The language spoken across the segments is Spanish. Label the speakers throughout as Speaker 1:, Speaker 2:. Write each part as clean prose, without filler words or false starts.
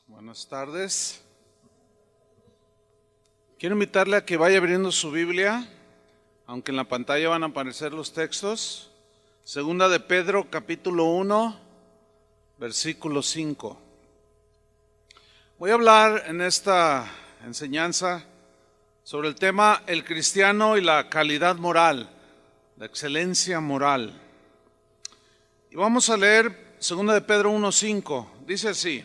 Speaker 1: Buenas tardes. Quiero invitarle a que vaya abriendo su Biblia, aunque en la pantalla van a aparecer los textos. Segunda de Pedro, capítulo 1, versículo 5. Voy a hablar en esta enseñanza sobre el tema el cristiano y la calidad moral, la excelencia moral. Y vamos a leer segunda de Pedro 1:5. Dice así: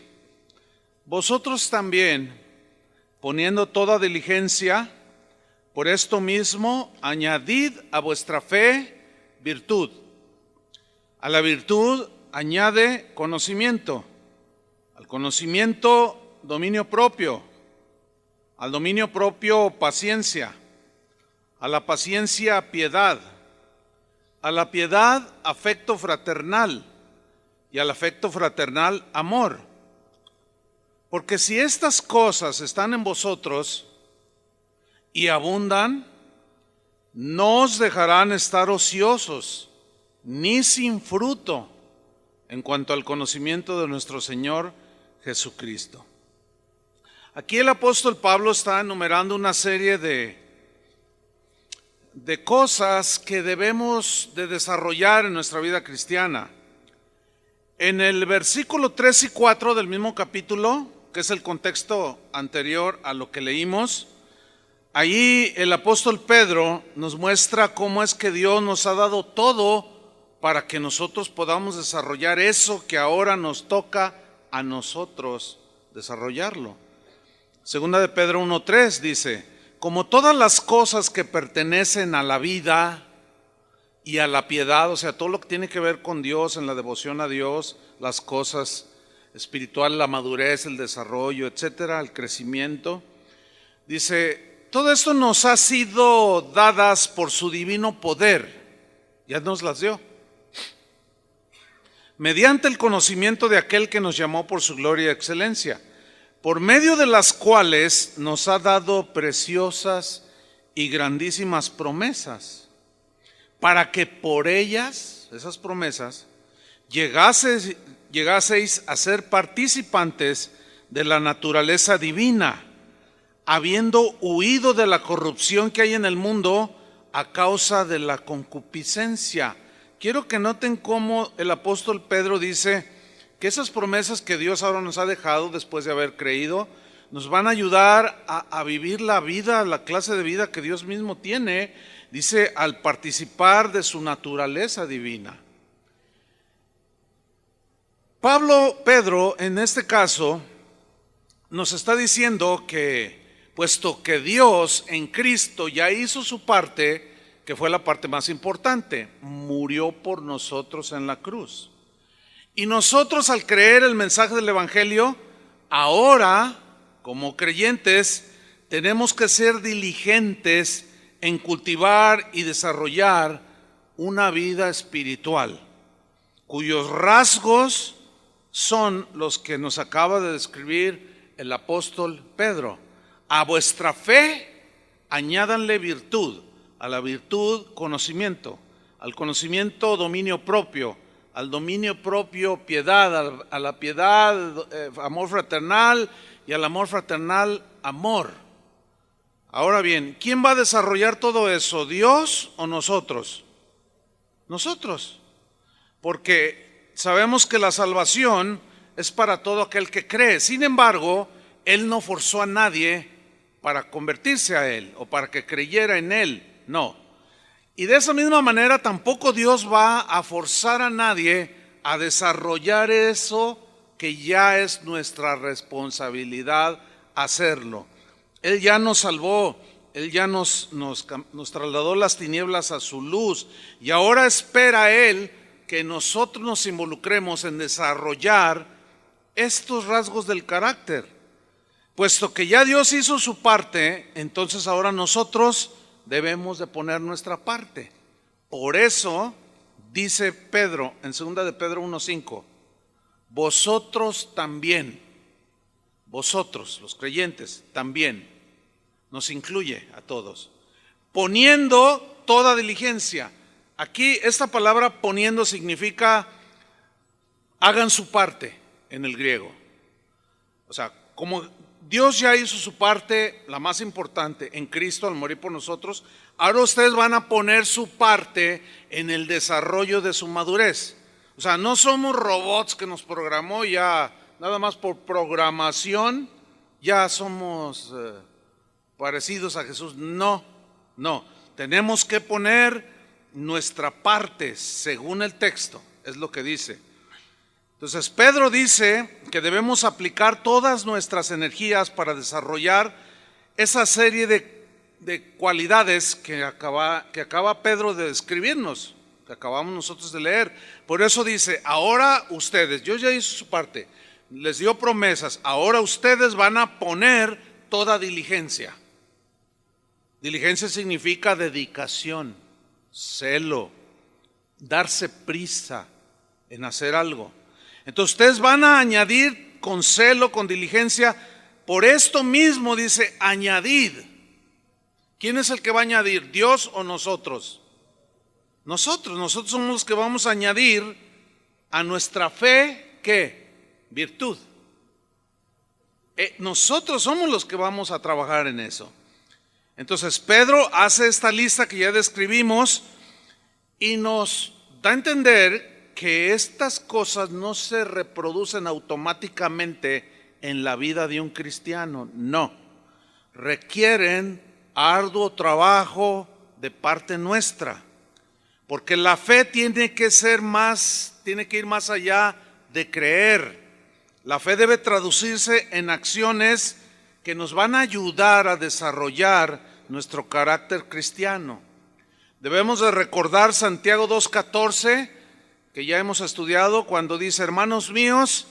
Speaker 1: vosotros también, poniendo toda diligencia, por esto mismo añadid a vuestra fe virtud. A la virtud añade conocimiento, al conocimiento dominio propio, al dominio propio paciencia, a la paciencia piedad, a la piedad afecto fraternal y al afecto fraternal amor. Porque si estas cosas están en vosotros y abundan, no os dejarán estar ociosos ni sin fruto en cuanto al conocimiento de nuestro Señor Jesucristo. Aquí el apóstol Pablo está enumerando una serie de cosas que debemos de desarrollar en nuestra vida cristiana. En el versículo 3 y 4 del mismo capítulo, que es el contexto anterior a lo que leímos, allí el apóstol Pedro nos muestra cómo es que Dios nos ha dado todo para que nosotros podamos desarrollar eso que ahora nos toca a nosotros desarrollarlo. Segunda de Pedro 1:3 dice: como todas las cosas que pertenecen a la vida y a la piedad, o sea, todo lo que tiene que ver con Dios, en la devoción a Dios, las cosas espirituales, la madurez, el desarrollo, etcétera, el crecimiento. Dice, todo esto nos ha sido dadas por su divino poder, ya nos las dio, mediante el conocimiento de aquel que nos llamó por su gloria y excelencia, por medio de las cuales nos ha dado preciosas y grandísimas promesas, para que por ellas, esas promesas, llegaseis a ser participantes de la naturaleza divina, habiendo huido de la corrupción que hay en el mundo a causa de la concupiscencia. Quiero que noten cómo el apóstol Pedro dice que esas promesas que Dios ahora nos ha dejado después de haber creído, nos van a ayudar a vivir la vida, la clase de vida que Dios mismo tiene, dice, al participar de su naturaleza divina. Pedro, en este caso, nos está diciendo que, puesto que Dios en Cristo ya hizo su parte, que fue la parte más importante, murió por nosotros en la cruz. Y nosotros, al creer el mensaje del Evangelio, ahora, como creyentes, tenemos que ser diligentes en cultivar y desarrollar una vida espiritual, cuyos rasgos son los que nos acaba de describir el apóstol Pedro. A vuestra fe añádanle virtud, a la virtud conocimiento, al conocimiento dominio propio, al dominio propio piedad, a la piedad amor fraternal y al amor fraternal amor. Ahora bien, ¿quién va a desarrollar todo eso? ¿Dios o nosotros? Nosotros, porque sabemos que la salvación es para todo aquel que cree. Sin embargo, Él no forzó a nadie para convertirse a Él o para que creyera en Él, no. Y de esa misma manera tampoco Dios va a forzar a nadie a desarrollar eso que ya es nuestra responsabilidad hacerlo. Él ya nos salvó, Él ya nos trasladó las tinieblas a su luz, y ahora espera Él que nosotros nos involucremos en desarrollar estos rasgos del carácter. Puesto que ya Dios hizo su parte, entonces ahora nosotros debemos de poner nuestra parte. Por eso dice Pedro en 2 de Pedro 1:5, vosotros también, vosotros los creyentes también, nos incluye a todos, poniendo toda diligencia. Aquí esta palabra poniendo significa hagan su parte en el griego. O sea, como Dios ya hizo su parte, la más importante, en Cristo al morir por nosotros, ahora ustedes van a poner su parte en el desarrollo de su madurez. O sea, no somos robots que nos programó ya, nada más por programación, ya somos parecidos a Jesús. No, no. Tenemos que poner nuestra parte según el texto, es lo que dice. Entonces Pedro dice que debemos aplicar todas nuestras energías para desarrollar esa serie de cualidades que acaba Pedro de describirnos, que acabamos nosotros de leer. Por eso dice, ahora ustedes, yo ya hice su parte, les dio promesas, ahora ustedes van a poner toda diligencia. Diligencia significa dedicación, celo, darse prisa en hacer algo. Entonces ustedes van a añadir con celo, con diligencia, por esto mismo dice, añadid. ¿Quién es el que va a añadir? ¿Dios o nosotros? Nosotros somos los que vamos a añadir a nuestra fe, ¿qué? Virtud. Nosotros somos los que vamos a trabajar en eso. Entonces Pedro hace esta lista que ya describimos y nos da a entender que estas cosas no se reproducen automáticamente en la vida de un cristiano, no. Requieren arduo trabajo de parte nuestra, porque la fe tiene que ir más allá de creer. La fe debe traducirse en acciones que nos van a ayudar a desarrollar nuestro carácter cristiano. Debemos de recordar Santiago 2:14, que ya hemos estudiado, cuando dice, hermanos míos,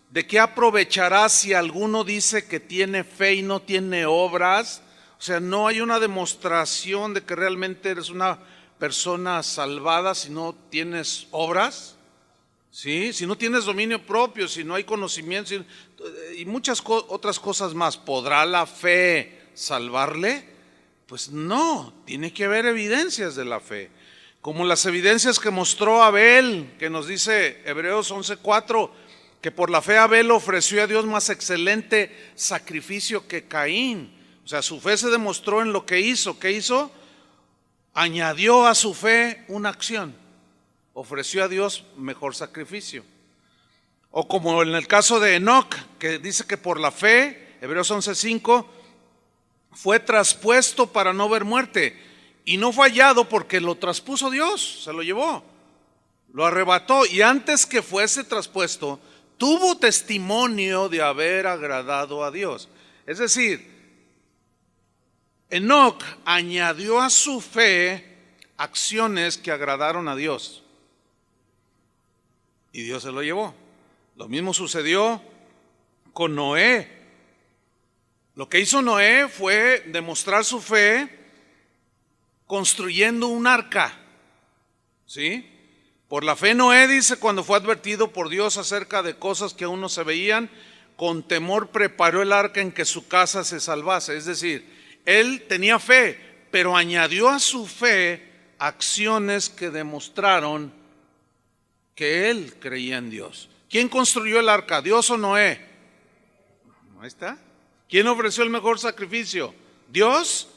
Speaker 1: ¿de qué aprovechará si alguno dice que tiene fe y no tiene obras? O sea, no hay una demostración de que realmente eres una persona salvada si no tienes obras, ¿sí? Si no tienes dominio propio, si no hay conocimiento y muchas otras cosas más. ¿Podrá la fe salvarle? Pues no, tiene que haber evidencias de la fe. Como las evidencias que mostró Abel, que nos dice Hebreos 11:4, que por la fe Abel ofreció a Dios más excelente sacrificio que Caín. O sea, su fe se demostró en lo que hizo. ¿Qué hizo? Añadió a su fe una acción. Ofreció a Dios mejor sacrificio. O como en el caso de Enoc, que dice que por la fe, Hebreos 11:5, fue traspuesto para no ver muerte. Y no fue hallado porque lo traspuso Dios, se lo llevó, lo arrebató. Y antes que fuese traspuesto, tuvo testimonio de haber agradado a Dios. Es decir, Enoc añadió a su fe acciones que agradaron a Dios. Y Dios se lo llevó. Lo mismo sucedió con Noé. Lo que hizo Noé fue demostrar su fe construyendo un arca, ¿sí? Por la fe Noé, dice, cuando fue advertido por Dios acerca de cosas que aún no se veían, con temor preparó el arca en que su casa se salvase. Es decir, él tenía fe, pero añadió a su fe acciones que demostraron que él creía en Dios. ¿Quién construyó el arca? ¿Dios o Noé? Ahí está. ¿Quién ofreció el mejor sacrificio? ¿Dios?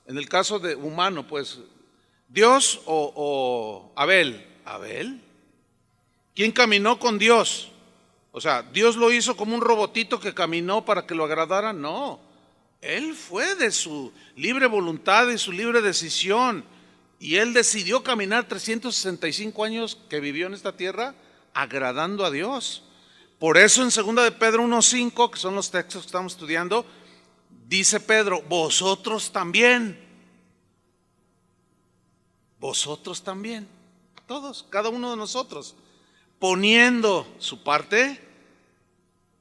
Speaker 1: En el caso de humano, pues, ¿Dios o Abel? Abel. ¿Quién caminó con Dios? O sea, ¿Dios lo hizo como un robotito que caminó para que lo agradara? No. Él fue de su libre voluntad y su libre decisión. Y él decidió caminar 365 años que vivió en esta tierra agradando a Dios. Por eso en 2 de Pedro 1:5, que son los textos que estamos estudiando, dice Pedro, vosotros también, todos, cada uno de nosotros, poniendo su parte,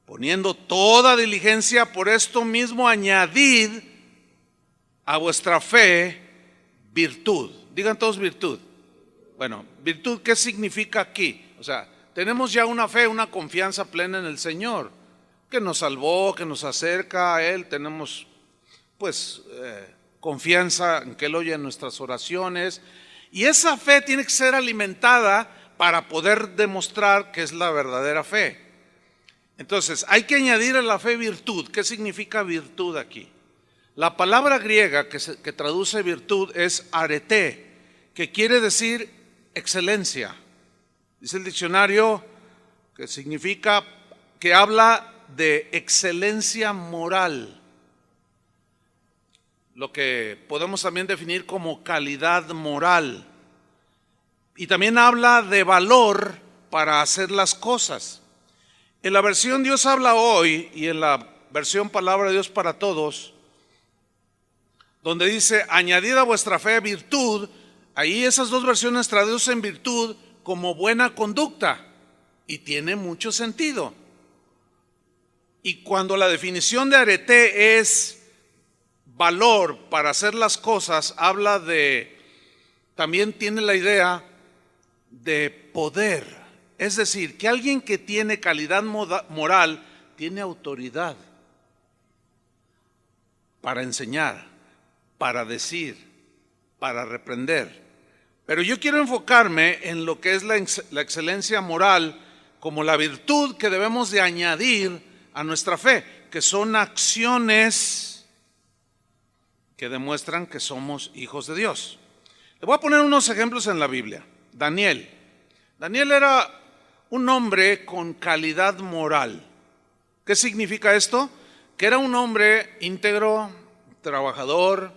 Speaker 1: poniendo toda diligencia, por esto mismo añadid a vuestra fe virtud. Digan todos virtud. Bueno, virtud, ¿qué significa aquí? O sea, tenemos ya una fe, una confianza plena en el Señor, que nos salvó, que nos acerca a Él. Tenemos pues confianza en que Él oye nuestras oraciones. Y esa fe tiene que ser alimentada para poder demostrar que es la verdadera fe. Entonces, hay que añadir a la fe virtud. ¿Qué significa virtud aquí? La palabra griega que traduce virtud es arete, que quiere decir excelencia. Dice el diccionario que significa, que habla de excelencia moral, lo que podemos también definir como calidad moral. Y también habla de valor para hacer las cosas. En la versión Dios habla hoy y en la versión Palabra de Dios para todos, donde dice añadid a vuestra fe virtud, ahí esas dos versiones traducen virtud como buena conducta y tiene mucho sentido. Y cuando la definición de arete es valor para hacer las cosas, habla de, también tiene la idea de poder. Es decir, que alguien que tiene calidad moral tiene autoridad para enseñar, para decir, para reprender. Pero yo quiero enfocarme en lo que es la excelencia moral como la virtud que debemos de añadir a nuestra fe, que son acciones que demuestran que somos hijos de Dios. Le voy a poner unos ejemplos en la Biblia. Daniel era un hombre con calidad moral. ¿Qué significa esto? Que era un hombre íntegro, trabajador,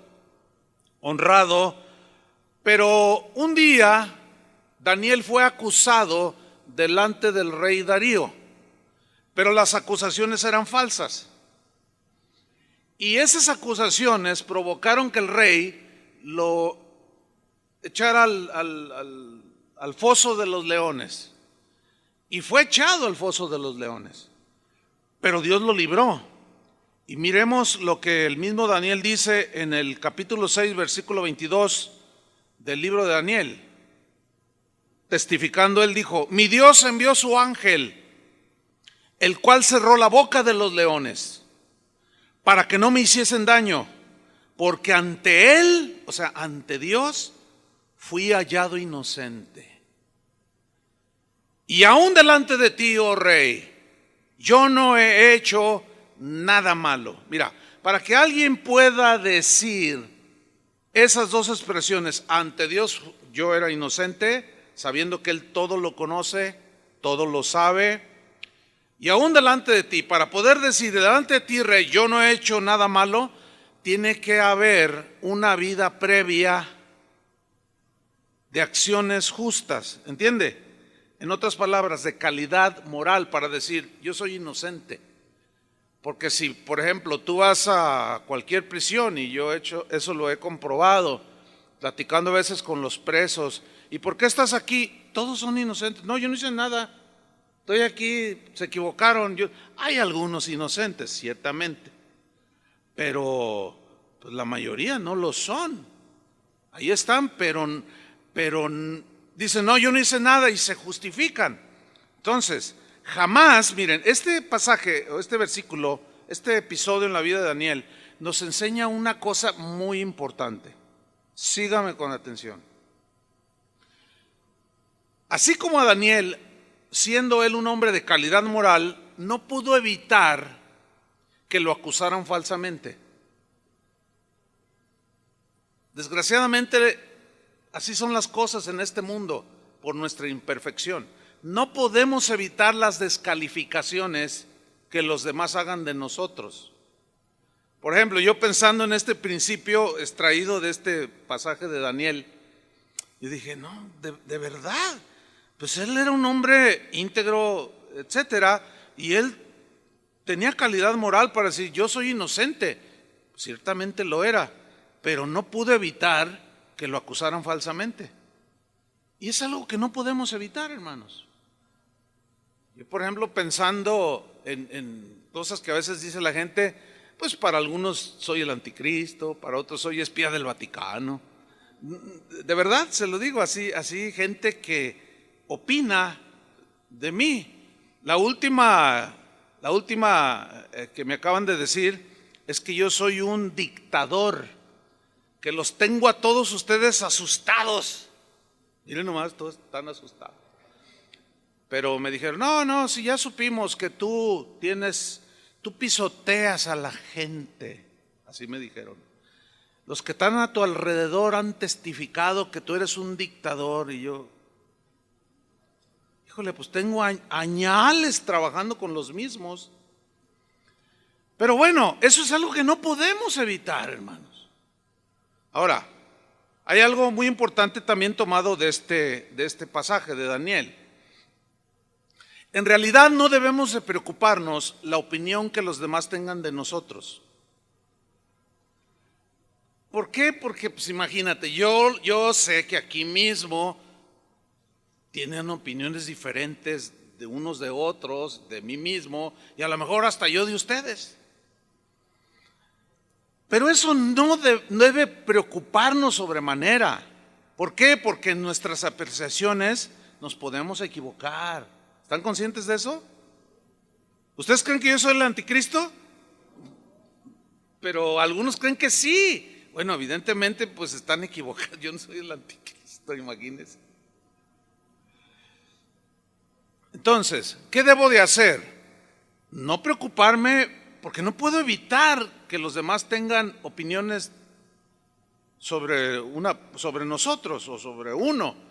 Speaker 1: honrado, pero un día Daniel fue acusado delante del rey Darío, pero las acusaciones eran falsas. Y esas acusaciones provocaron que el rey lo echara al foso de los leones. Y fue echado al foso de los leones. Pero Dios lo libró. Y miremos lo que el mismo Daniel dice en el capítulo 6, versículo 22 del libro de Daniel. Testificando, él dijo: mi Dios envió su ángel, el cual cerró la boca de los leones, para que no me hiciesen daño, porque ante él, o sea, ante Dios, fui hallado inocente. Y aún delante de ti, oh rey, yo no he hecho nada malo. Mira, para que alguien pueda decir esas dos expresiones, ante Dios yo era inocente, sabiendo que Él todo lo conoce, todo lo sabe, y aún delante de ti, para poder decir delante de ti, rey, yo no he hecho nada malo, tiene que haber una vida previa de acciones justas, ¿entiende? En otras palabras, de calidad moral para decir, yo soy inocente. Porque si, por ejemplo, tú vas a cualquier prisión, y yo he hecho, eso lo he comprobado, platicando a veces con los presos, ¿y por qué estás aquí? Todos son inocentes. No, yo no hice nada, estoy aquí, se equivocaron. Hay algunos inocentes, ciertamente, pero pues, la mayoría no lo son. Ahí están, pero dicen, no, yo no hice nada, y se justifican. Entonces, jamás, miren, este pasaje, o este versículo, este episodio en la vida de Daniel, nos enseña una cosa muy importante. Sígame con atención. Así como a Daniel, siendo él un hombre de calidad moral, no pudo evitar que lo acusaran falsamente. Desgraciadamente, así son las cosas en este mundo por nuestra imperfección. No podemos evitar las descalificaciones que los demás hagan de nosotros. Por ejemplo, yo pensando en este principio extraído de este pasaje de Daniel, yo dije, no, de verdad, pues él era un hombre íntegro, etcétera, y él tenía calidad moral para decir, yo soy inocente. Ciertamente lo era, pero no pudo evitar que lo acusaran falsamente. Y es algo que no podemos evitar, hermanos. Yo, por ejemplo, pensando en cosas que a veces dice la gente, pues para algunos soy el anticristo, para otros soy espía del Vaticano. De verdad, se lo digo así, gente que opina de mí. La última que me acaban de decir es que yo soy un dictador, que los tengo a todos ustedes asustados. Miren nomás, todos están asustados. Pero me dijeron, no, si ya supimos que tú pisoteas a la gente. Así me dijeron. Los que están a tu alrededor han testificado que tú eres un dictador. Y yo, híjole, pues tengo añales trabajando con los mismos. Pero bueno, eso es algo que no podemos evitar, hermanos. Ahora, hay algo muy importante también tomado de este pasaje de Daniel. En realidad no debemos de preocuparnos la opinión que los demás tengan de nosotros. ¿Por qué? Porque pues imagínate, yo sé que aquí mismo tienen opiniones diferentes de unos de otros, de mí mismo, y a lo mejor hasta yo de ustedes. Pero eso no debe preocuparnos sobremanera. ¿Por qué? Porque en nuestras apreciaciones nos podemos equivocar. ¿Están conscientes de eso? ¿Ustedes creen que yo soy el anticristo? Pero algunos creen que sí. Bueno, evidentemente pues están equivocados. Yo no soy el anticristo, imagínense. Entonces, ¿qué debo de hacer? No preocuparme, porque no puedo evitar que los demás tengan opiniones sobre nosotros o sobre uno.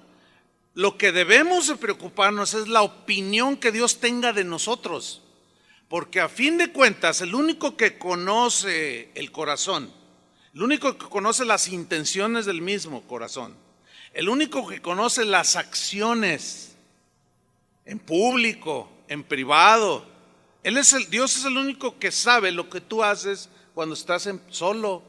Speaker 1: Lo que debemos de preocuparnos es la opinión que Dios tenga de nosotros, porque a fin de cuentas el único que conoce el corazón, el único que conoce las intenciones del mismo corazón, el único que conoce las acciones en público, en privado, Dios es el único que sabe lo que tú haces cuando estás solo.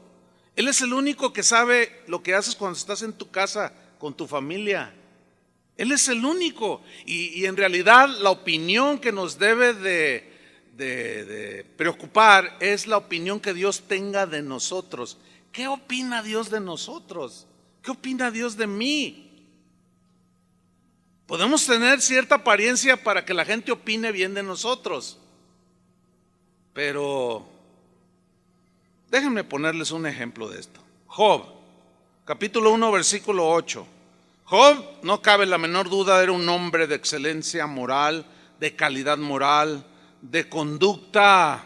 Speaker 1: Él es el único que sabe lo que haces cuando estás en tu casa con tu familia. Él es el único. Y en realidad la opinión que nos debe de preocupar es la opinión que Dios tenga de nosotros. ¿Qué opina Dios de nosotros? ¿Qué opina Dios de mí? Podemos tener cierta apariencia para que la gente opine bien de nosotros, pero déjenme ponerles un ejemplo de esto. Job, capítulo 1, versículo 8. Job, no cabe la menor duda, era un hombre de excelencia moral, de calidad moral, de conducta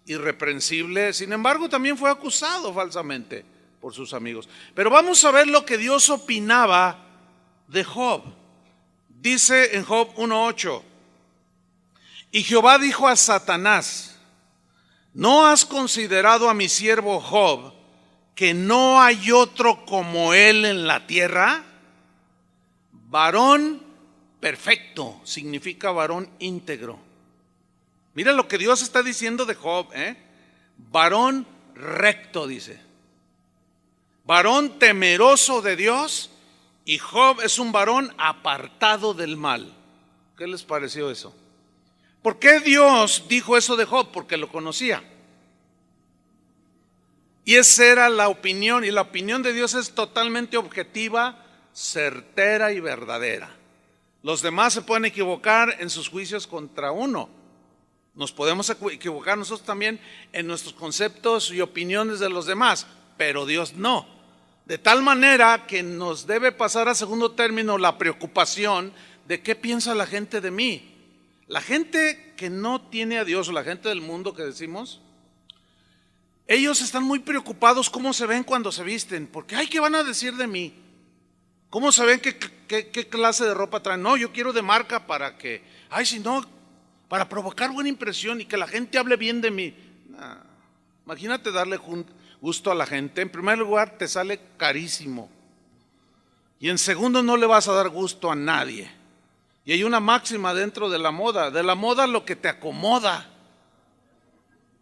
Speaker 1: irreprensible. Sin embargo, también fue acusado falsamente por sus amigos. Pero vamos a ver lo que Dios opinaba de Job. Dice en Job 1:8, y Jehová dijo a Satanás, ¿no has considerado a mi siervo Job, que no hay otro como él en la tierra? Varón perfecto significa varón íntegro. Mira lo que Dios está diciendo de Job, varón recto, dice. Varón temeroso de Dios, y Job es un varón apartado del mal. ¿Qué les pareció eso? ¿Por qué Dios dijo eso de Job? Porque lo conocía. Y esa era la opinión, y la opinión de Dios es totalmente objetiva, certera y verdadera. Los demás se pueden equivocar en sus juicios contra uno. Nos podemos equivocar nosotros también en nuestros conceptos y opiniones de los demás, pero Dios no. De tal manera que nos debe pasar a segundo término la preocupación de qué piensa la gente de mí. La gente que no tiene a Dios, o la gente del mundo que decimos, ellos están muy preocupados cómo se ven cuando se visten, porque ay, ¿qué van a decir de mí? ¿Cómo se ven qué clase de ropa traen? No, yo quiero de marca para que, ay, si no, para provocar buena impresión y que la gente hable bien de mí. Imagínate darle gusto a la gente. En primer lugar, te sale carísimo. Y en segundo, no le vas a dar gusto a nadie. Y hay una máxima dentro de la moda lo que te acomoda.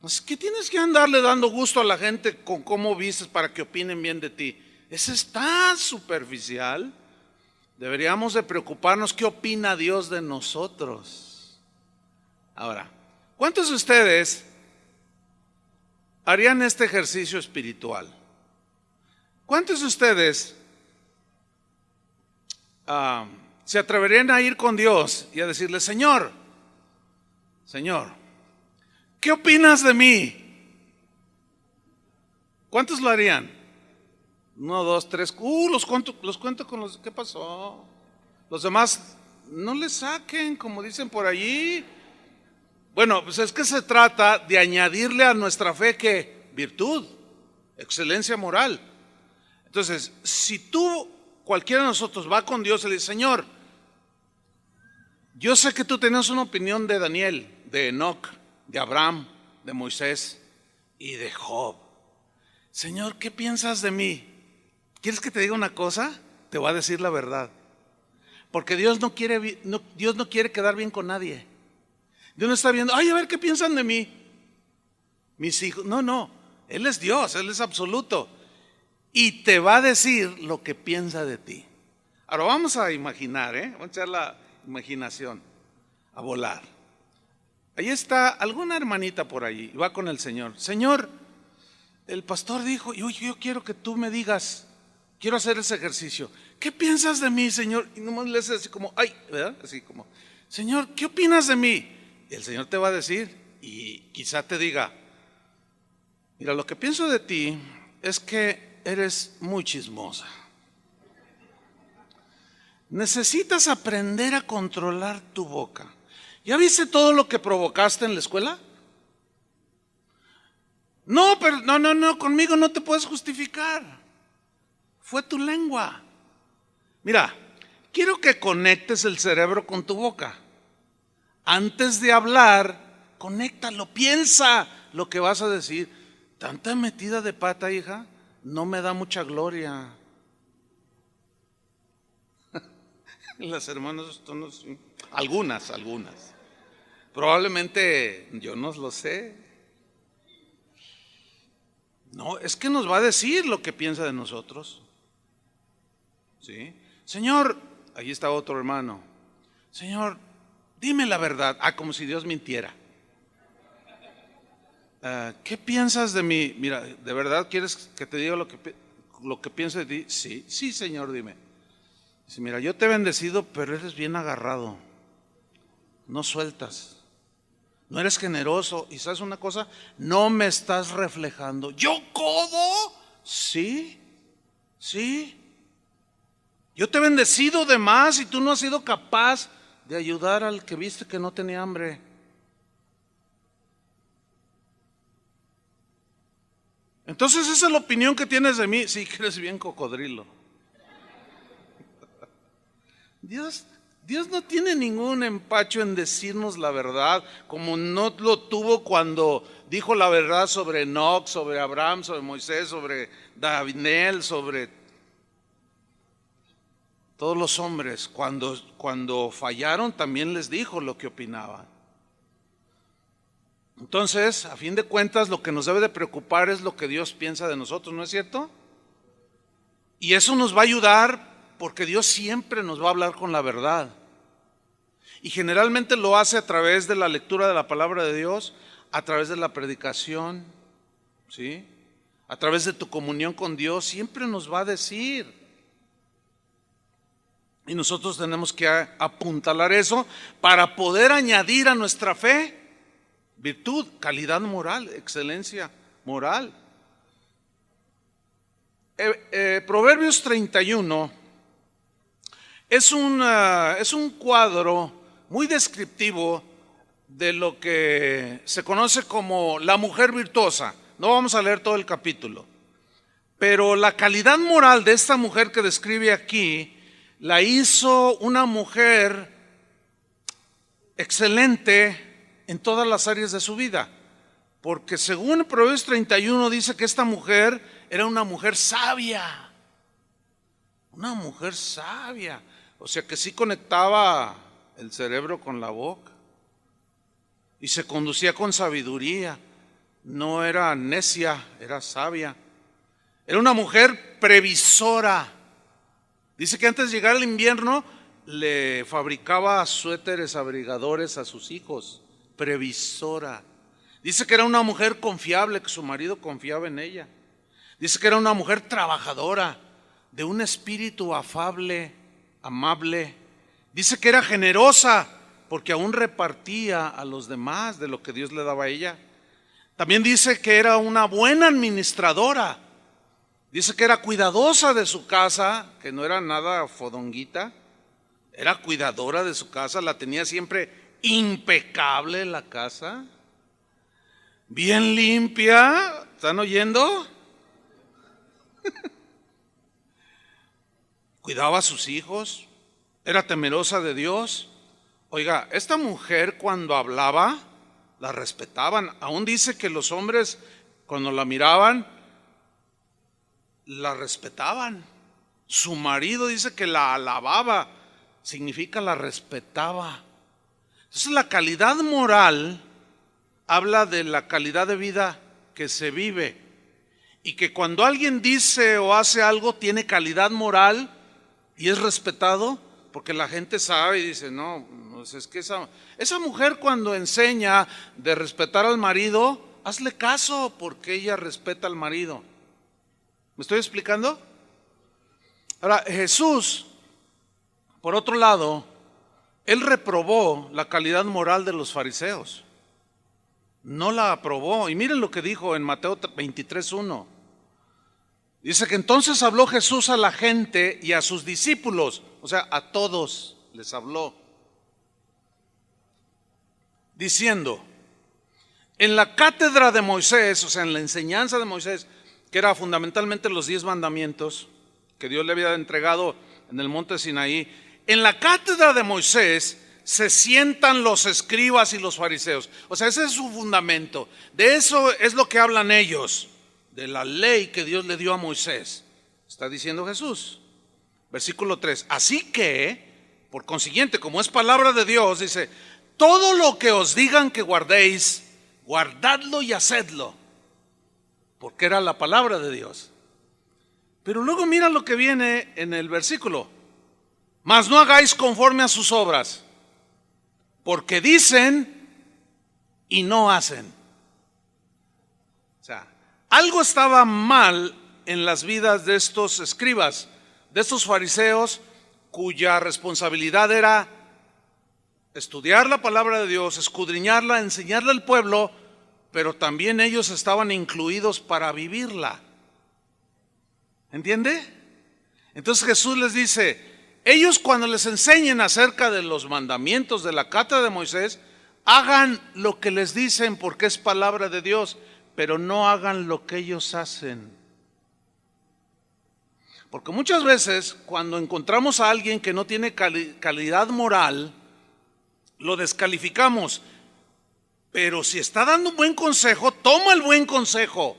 Speaker 1: Pues, ¿qué tienes que andarle dando gusto a la gente con cómo vistes para que opinen bien de ti? Eso es tan superficial. Deberíamos de preocuparnos qué opina Dios de nosotros. Ahora, ¿cuántos de ustedes harían este ejercicio espiritual? ¿Cuántos de ustedes se atreverían a ir con Dios y a decirle, Señor, ¿qué opinas de mí? ¿Cuántos lo harían? 1, 2, 3, los cuento con los, ¿qué pasó? Los demás no le saquen, como dicen por allí. Bueno, pues es que se trata de añadirle a nuestra fe que virtud, excelencia moral. Entonces, si tú, cualquiera de nosotros va con Dios y le dice, Señor, yo sé que tú tenías una opinión de Daniel, de Enoc, de Abraham, de Moisés y de Job. Señor, ¿qué piensas de mí? ¿Quieres que te diga una cosa? Te voy a decir la verdad. Porque Dios no quiere quedar bien con nadie. Dios no está viendo, ay, a ver qué piensan de mí. Mis hijos. No. Él es Dios, Él es absoluto. Y te va a decir lo que piensa de ti. Ahora vamos a imaginar, vamos a echar la imaginación a volar. Ahí está alguna hermanita por allí y va con el Señor. Señor, el pastor dijo, yo quiero que tú me digas, quiero hacer ese ejercicio. ¿Qué piensas de mí, Señor? Y nomás le haces así como, ay, ¿verdad? Así como, Señor, ¿qué opinas de mí? Y el Señor te va a decir, y quizá te diga, mira, lo que pienso de ti es que eres muy chismosa. Necesitas aprender a controlar tu boca. ¿Ya viste todo lo que provocaste en la escuela? No, pero no, conmigo no te puedes justificar. Fue tu lengua. Mira, quiero que conectes el cerebro con tu boca. Antes de hablar, conéctalo, piensa lo que vas a decir. Tanta metida de pata, hija, no me da mucha gloria. Las hermanas, algunas. Probablemente yo no lo sé. No, es que nos va a decir lo que piensa de nosotros. ¿Sí? Señor, ahí está otro hermano. Señor, dime la verdad. Como si Dios mintiera. ¿Qué piensas de mí? Mira, ¿de verdad quieres que te diga lo que pienso de ti? Sí, Señor, dime. Dice, mira, yo te he bendecido, pero eres bien agarrado. No sueltas. No eres generoso. Y ¿sabes una cosa? No me estás reflejando. ¿Yo codo? Sí. Yo te he bendecido de más y tú no has sido capaz de ayudar al que viste que no tenía hambre. Entonces esa es la opinión que tienes de mí. Sí, que eres bien cocodrilo. Dios no tiene ningún empacho en decirnos la verdad, como no lo tuvo cuando dijo la verdad sobre Enoc, sobre Abraham, sobre Moisés, sobre Daniel, sobre todos los hombres. Cuando fallaron también les dijo lo que opinaban. Entonces, a fin de cuentas, lo que nos debe de preocupar es lo que Dios piensa de nosotros, ¿no es cierto? Y eso nos va a ayudar porque Dios siempre nos va a hablar con la verdad. Y generalmente lo hace a través de la lectura de la palabra de Dios, a través de la predicación, ¿sí? A través de tu comunión con Dios, siempre nos va a decir. Y nosotros tenemos que apuntalar eso para poder añadir a nuestra fe virtud, calidad moral, excelencia moral. Proverbios 31 es un cuadro muy descriptivo de lo que se conoce como la mujer virtuosa. No vamos a leer todo el capítulo, pero la calidad moral de esta mujer que describe aquí la hizo una mujer excelente en todas las áreas de su vida, porque según Proverbios 31 dice que esta mujer era una mujer sabia, o sea que sí conectaba el cerebro con la boca y se conducía con sabiduría, no era necia, era sabia, era una mujer previsora. Dice que antes de llegar el invierno le fabricaba suéteres abrigadores a sus hijos. Previsora. Dice que era una mujer confiable, que su marido confiaba en ella. Dice que era una mujer trabajadora, de un espíritu afable, amable. Dice que era generosa, porque aún repartía a los demás de lo que Dios le daba a ella. También dice que era una buena administradora. Dice que era cuidadosa de su casa, que no era nada fodonguita. Era cuidadora de su casa, la tenía siempre impecable la casa, bien limpia. ¿Están oyendo? Cuidaba a sus hijos, era temerosa de Dios. Oiga, esta mujer cuando hablaba, la respetaban. Aún dice que los hombres cuando la miraban, la respetaban. Su marido dice que la alababa, significa la respetaba. Entonces la calidad moral habla de la calidad de vida que se vive. Y que cuando alguien dice o hace algo tiene calidad moral y es respetado, porque la gente sabe y dice, no, es que esa mujer cuando enseña de respetar al marido, hazle caso porque ella respeta al marido. ¿Me estoy explicando? Ahora, Jesús, por otro lado, él reprobó la calidad moral de los fariseos. No la aprobó. Y miren lo que dijo en Mateo 23:1. Dice que entonces habló Jesús a la gente y a sus discípulos, o sea, a todos les habló, diciendo, en la cátedra de Moisés, o sea, en la enseñanza de Moisés, que era fundamentalmente los 10 mandamientos que Dios le había entregado en el monte Sinaí, en la cátedra de Moisés se sientan los escribas y los fariseos. O sea, ese es su fundamento. De eso es lo que hablan ellos, de la ley que Dios le dio a Moisés. Está diciendo Jesús. Versículo 3. Así que, por consiguiente, como es palabra de Dios, dice, todo lo que os digan que guardéis, guardadlo y hacedlo. Porque era la palabra de Dios. Pero luego mira lo que viene en el versículo. Mas no hagáis conforme a sus obras, porque dicen y no hacen. O sea, algo estaba mal en las vidas de estos escribas, de estos fariseos, cuya responsabilidad era estudiar la palabra de Dios, escudriñarla, enseñarla al pueblo, pero también ellos estaban incluidos para vivirla. ¿Entiende? Entonces Jesús les dice, ellos cuando les enseñen acerca de los mandamientos de la cátedra de Moisés, hagan lo que les dicen porque es palabra de Dios, pero no hagan lo que ellos hacen. Porque muchas veces cuando encontramos a alguien que no tiene calidad moral, lo descalificamos. Pero si está dando un buen consejo, toma el buen consejo,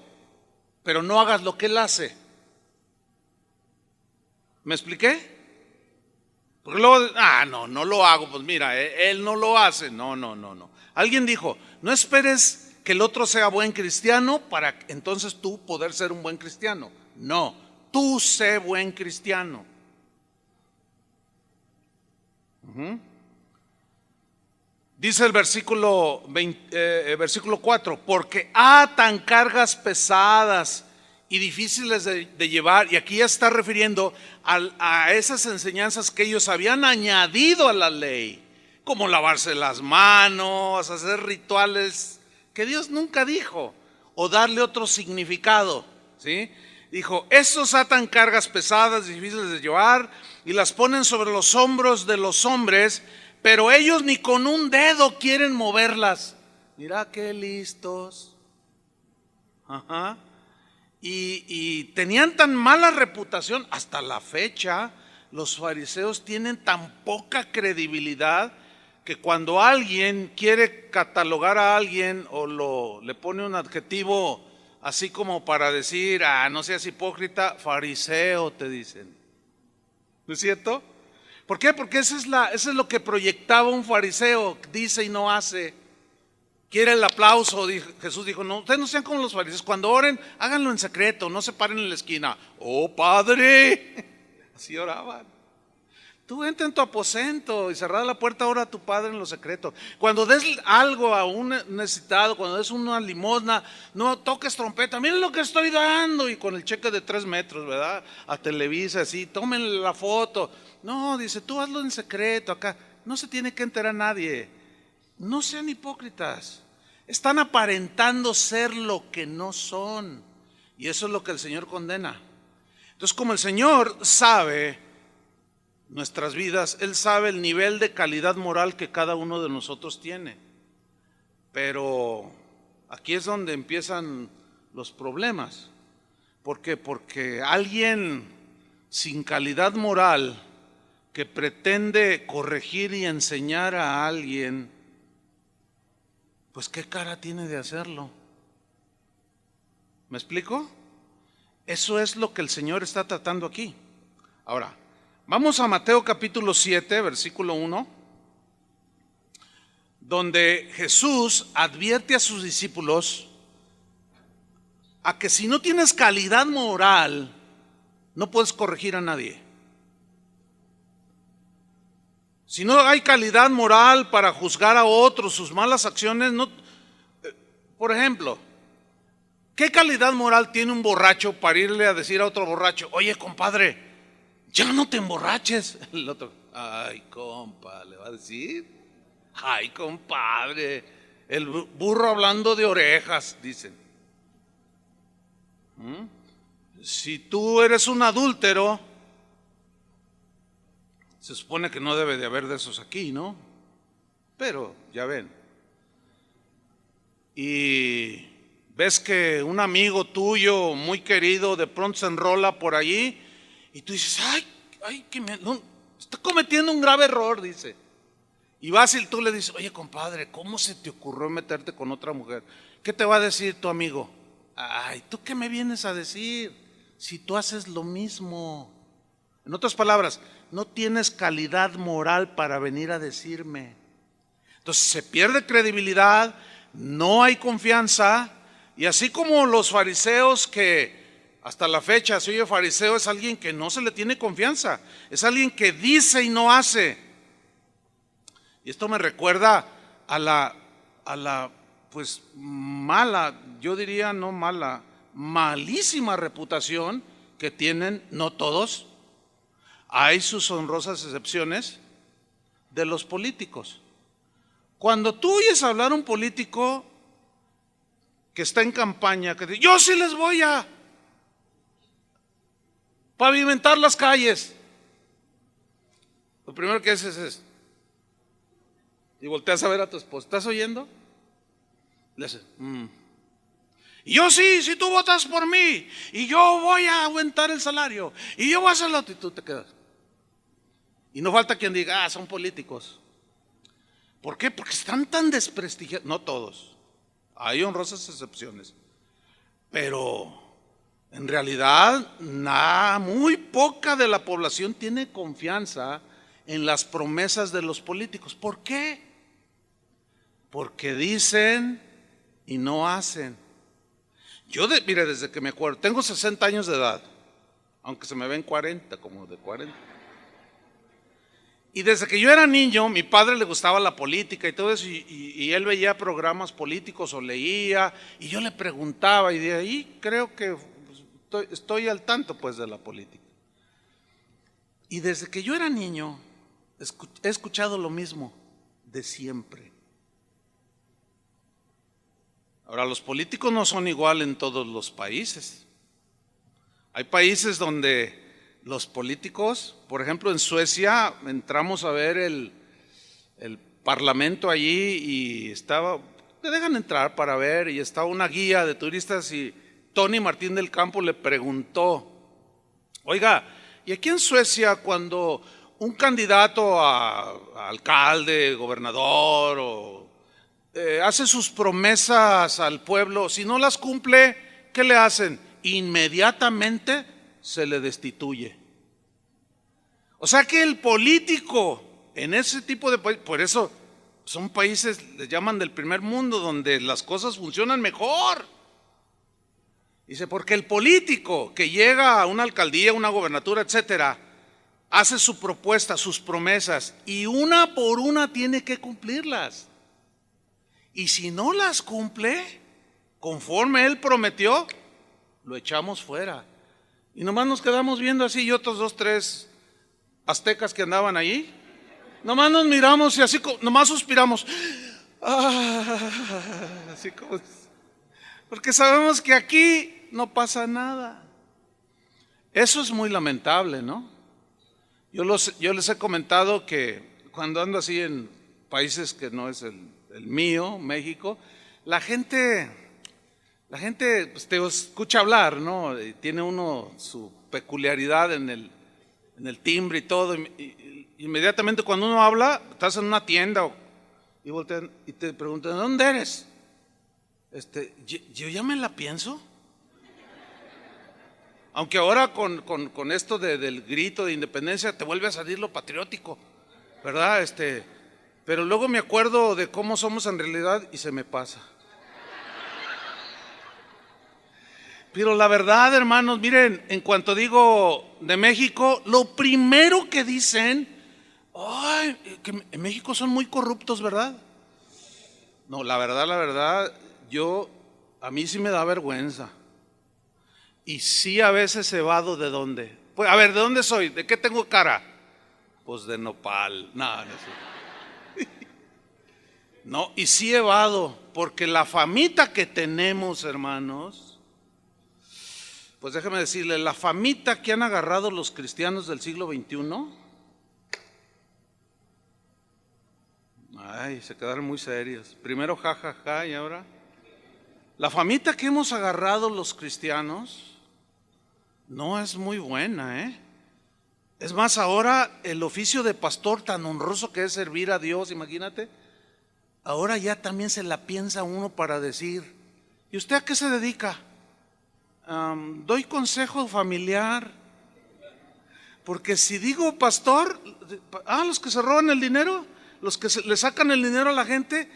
Speaker 1: pero no hagas lo que él hace. ¿Me expliqué? Porque luego, no lo hago, pues mira, él no lo hace. No. Alguien dijo, no esperes que el otro sea buen cristiano para entonces tú poder ser un buen cristiano. No, tú sé buen cristiano. Dice el versículo 4, porque atan cargas pesadas y difíciles de llevar, y aquí ya está refiriendo a esas enseñanzas que ellos habían añadido a la ley, como lavarse las manos, hacer rituales que Dios nunca dijo, o darle otro significado, ¿sí? Dijo, estos atan cargas pesadas y difíciles de llevar y las ponen sobre los hombros de los hombres, pero ellos ni con un dedo quieren moverlas. Mira qué listos. Ajá. Y tenían tan mala reputación, hasta la fecha los fariseos tienen tan poca credibilidad que cuando alguien quiere catalogar a alguien o le pone un adjetivo así como para decir, no seas hipócrita, fariseo te dicen. ¿No es cierto? ¿Por qué? Porque eso es lo que proyectaba un fariseo, dice y no hace. Quiere el aplauso, Jesús dijo, no, ustedes no sean como los fariseos, cuando oren, háganlo en secreto, no se paren en la esquina. ¡Oh, Padre! Así oraban. Tú entra en tu aposento y cerrada la puerta, ora a tu Padre en lo secreto. Cuando des algo a un necesitado, cuando des una limosna, no toques trompeta, miren lo que estoy dando, y con el cheque de 3 metros, ¿verdad? A Televisa, así, tómenle la foto. No, dice, tú hazlo en secreto acá, no se tiene que enterar nadie. No sean hipócritas, están aparentando ser lo que no son, y eso es lo que el Señor condena. Entonces, como el Señor sabe nuestras vidas, Él sabe el nivel de calidad moral que cada uno de nosotros tiene. Pero aquí es donde empiezan los problemas. ¿Por qué? Porque alguien sin calidad moral que pretende corregir y enseñar a alguien, pues ¿qué cara tiene de hacerlo? ¿Me explico? Eso es lo que el Señor está tratando aquí. Ahora, vamos a Mateo capítulo 7, versículo 1, donde Jesús advierte a sus discípulos a que si no tienes calidad moral, no puedes corregir a nadie. Si no hay calidad moral para juzgar a otros sus malas acciones, no. Por ejemplo, ¿qué calidad moral tiene un borracho para irle a decir a otro borracho: oye, compadre, ya no te emborraches? El otro: ay, compa, le va a decir: ay, compadre, el burro hablando de orejas, dicen. Si tú eres un adúltero, se supone que no debe de haber de esos aquí, ¿no? Pero ya ven. Y ves que un amigo tuyo muy querido de pronto se enrola por allí y tú dices: ay, no, está cometiendo un grave error, dice. Y vas y tú le dices: oye, compadre, ¿cómo se te ocurrió meterte con otra mujer? ¿Qué te va a decir tu amigo? Ay, ¿tú qué me vienes a decir si tú haces lo mismo? En otras palabras, no tienes calidad moral para venir a decirme. Entonces se pierde credibilidad, no hay confianza. Y así como los fariseos, que hasta la fecha se oye fariseo, es alguien que no se le tiene confianza, es alguien que dice y no hace. Y esto me recuerda a la pues mala, yo diría no mala, malísima reputación que tienen, no todos, hay sus honrosas excepciones, de los políticos. Cuando tú oyes hablar a un político que está en campaña, que dice: yo sí les voy a pavimentar las calles, lo primero que haces es, y volteas a ver a tu esposa: ¿estás oyendo? Le haces, Y yo sí, si tú votas por mí, y yo voy a aumentar el salario, y yo voy a hacer lo otro, y tú te quedas. Y no falta quien diga: son políticos. ¿Por qué? Porque están tan desprestigiados. No todos, hay honrosas excepciones, pero en realidad muy poca de la población tiene confianza en las promesas de los políticos. ¿Por qué? Porque dicen y no hacen. Mire, desde que me acuerdo, tengo 60 años de edad, aunque se me ven 40, como de 40. Y desde que yo era niño, mi padre le gustaba la política y todo eso, y él veía programas políticos o leía, y yo le preguntaba, y de ahí creo que estoy al tanto pues de la política. Y desde que yo era niño, he escuchado lo mismo de siempre. Ahora, los políticos no son igual en todos los países. Hay países donde los políticos, por ejemplo en Suecia, entramos a ver el parlamento allí y te dejan entrar para ver, y estaba una guía de turistas y Tony Martín del Campo le preguntó: oiga, ¿y aquí en Suecia cuando un candidato a alcalde, gobernador o hace sus promesas al pueblo, si no las cumple, qué le hacen? Inmediatamente se le destituye. O sea que el político en ese tipo de países, por eso son países, les llaman del primer mundo, donde las cosas funcionan mejor. Dice, porque el político que llega a una alcaldía, una gobernatura, etcétera, hace su propuesta, sus promesas, y una por una tiene que cumplirlas. Y si no las cumple, conforme él prometió, lo echamos fuera. Y nomás nos quedamos viendo así, y otros 2, 3 aztecas que andaban ahí, nomás nos miramos y así, nomás suspiramos. Así como, porque sabemos que aquí no pasa nada. Eso es muy lamentable, ¿no? Yo les he comentado que cuando ando así en países que no es el mío, México, la gente pues, te escucha hablar, ¿no? Y tiene uno su peculiaridad en el timbre y todo. Y inmediatamente cuando uno habla, estás en una tienda y voltean y te preguntan, ¿de dónde eres? Yo ya me la pienso. Aunque ahora con esto del grito de independencia te vuelve a salir lo patriótico, ¿verdad? Pero luego me acuerdo de cómo somos en realidad y se me pasa. Pero la verdad, hermanos, miren, en cuanto digo de México, lo primero que dicen, ay, que en México son muy corruptos, ¿verdad? No, la verdad, a mí sí me da vergüenza. Y sí a veces evado de dónde. Pues, a ver, ¿de dónde soy? ¿De qué tengo cara? Pues de nopal. No sé. No, y sí evado, porque la famita que tenemos, hermanos, pues déjeme decirle, la famita que han agarrado los cristianos del siglo XXI, ay, se quedaron muy serios. Primero jajaja y ahora. La famita que hemos agarrado los cristianos no es muy buena, ¿eh? Es más, ahora el oficio de pastor tan honroso que es servir a Dios, imagínate, ahora ya también se la piensa uno para decir, ¿y usted a qué se dedica? Doy consejo familiar, porque si digo pastor, los que se roban el dinero, los que le sacan el dinero a la gente,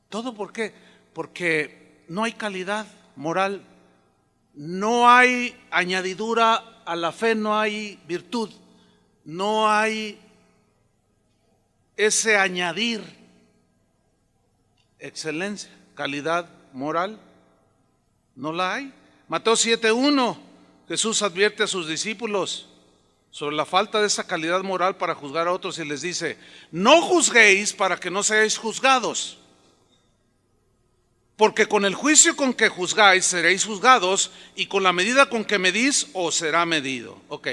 Speaker 1: ¿todo por qué? Porque no hay calidad moral, no hay añadidura a la fe, no hay virtud, no hay ese añadir excelencia, calidad moral, no la hay. Mateo 7:1, Jesús advierte a sus discípulos sobre la falta de esa calidad moral para juzgar a otros y les dice, no juzguéis para que no seáis juzgados. Porque con el juicio con que juzgáis seréis juzgados y con la medida con que medís os será medido. Ok,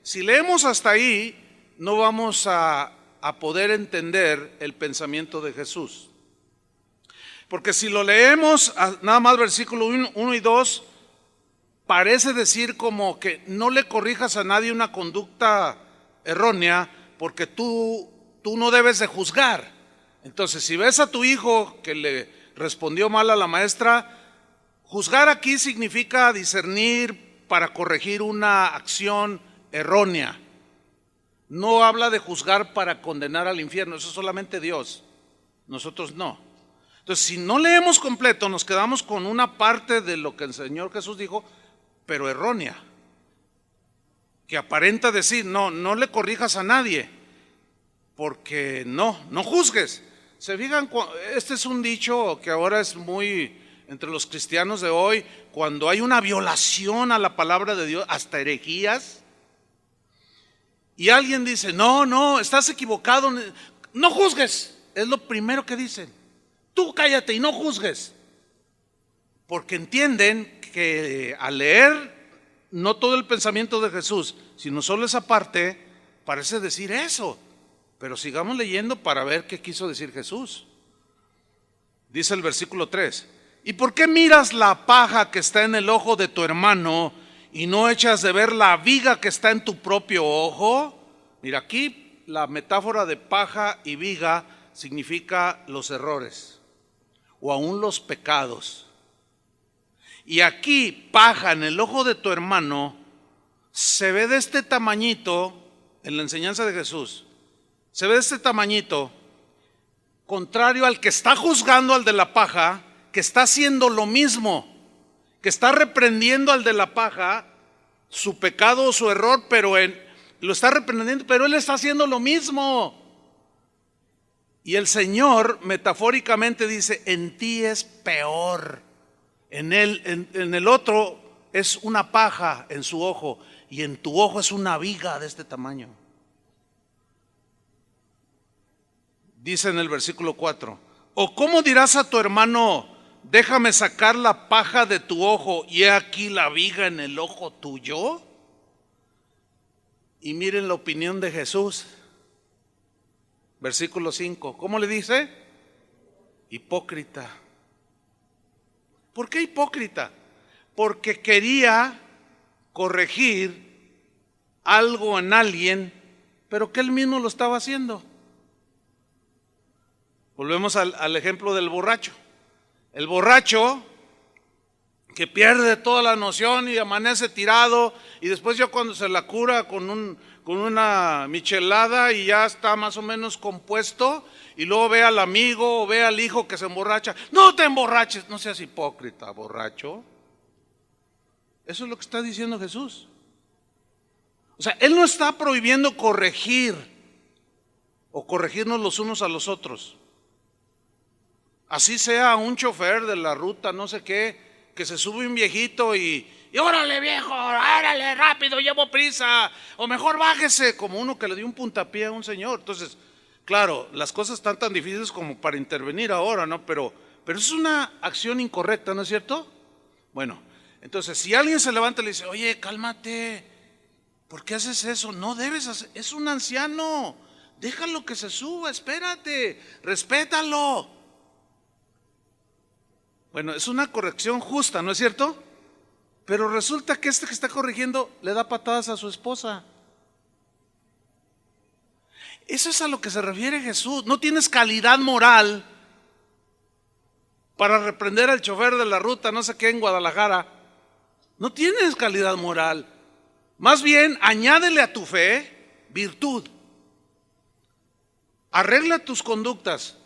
Speaker 1: si leemos hasta ahí no vamos a poder entender el pensamiento de Jesús. Porque si lo leemos nada más versículo 1 y 2, parece decir como que no le corrijas a nadie una conducta errónea porque tú no debes de juzgar. Entonces si ves a tu hijo que le respondió mal a la maestra, juzgar aquí significa discernir para corregir una acción errónea. No habla de juzgar para condenar al infierno, eso es solamente Dios, nosotros no. Entonces, si no leemos completo, nos quedamos con una parte de lo que el Señor Jesús dijo, pero errónea, que aparenta decir, no le corrijas a nadie, porque no juzgues. ¿Se fijan? Este es un dicho que ahora es muy entre los cristianos de hoy, cuando hay una violación a la palabra de Dios, hasta herejías, y alguien dice, no, estás equivocado, no juzgues, es lo primero que dicen, tú cállate y no juzgues, porque entienden que al leer no todo el pensamiento de Jesús, sino solo esa parte, parece decir eso. Pero sigamos leyendo para ver qué quiso decir Jesús. Dice el versículo 3, ¿y por qué miras la paja que está en el ojo de tu hermano y no echas de ver la viga que está en tu propio ojo? Mira, aquí la metáfora de paja y viga significa los errores o aún los pecados. Y aquí paja en el ojo de tu hermano se ve de este tamañito en la enseñanza de Jesús. Se ve de este tamañito, contrario al que está juzgando al de la paja, que está haciendo lo mismo, que está reprendiendo al de la paja, su pecado o su error, pero lo está reprendiendo, pero él está haciendo lo mismo. Y el Señor metafóricamente dice, en ti es peor, en el otro es una paja en su ojo, y en tu ojo es una viga de este tamaño. Dice en el versículo 4, ¿o cómo dirás a tu hermano, déjame sacar la paja de tu ojo y he aquí la viga en el ojo tuyo. Y miren la opinión de Jesús. Versículo 5. ¿Cómo le dice? Hipócrita. ¿Por qué hipócrita? Porque quería corregir algo en alguien, pero que él mismo lo estaba haciendo. Volvemos al ejemplo del borracho. El borracho que pierde toda la noción y amanece tirado, y después ya cuando se la cura con una michelada y ya está más o menos compuesto, y luego ve al amigo o ve al hijo que se emborracha. No te emborraches, no seas hipócrita, borracho. Eso es lo que está diciendo Jesús. O sea, Él no está prohibiendo corregir o corregirnos los unos a los otros. Así sea un chofer de la ruta, no sé qué, que se sube un viejito y órale viejo, órale rápido, llevo prisa, o mejor bájese, como uno que le dio un puntapié a un señor. Entonces, claro, las cosas están tan difíciles como para intervenir ahora, ¿no? Pero es una acción incorrecta, ¿no es cierto? Bueno, entonces si alguien se levanta y le dice, oye, cálmate, ¿por qué haces eso? No debes hacer, es un anciano, déjalo que se suba, espérate, respétalo. Bueno, es una corrección justa, ¿no es cierto? Pero resulta que este que está corrigiendo le da patadas a su esposa. Eso es a lo que se refiere Jesús. No tienes calidad moral para reprender al chofer de la ruta, no sé qué, en Guadalajara. No tienes calidad moral. Más bien, añádele a tu fe virtud. Arregla tus conductas.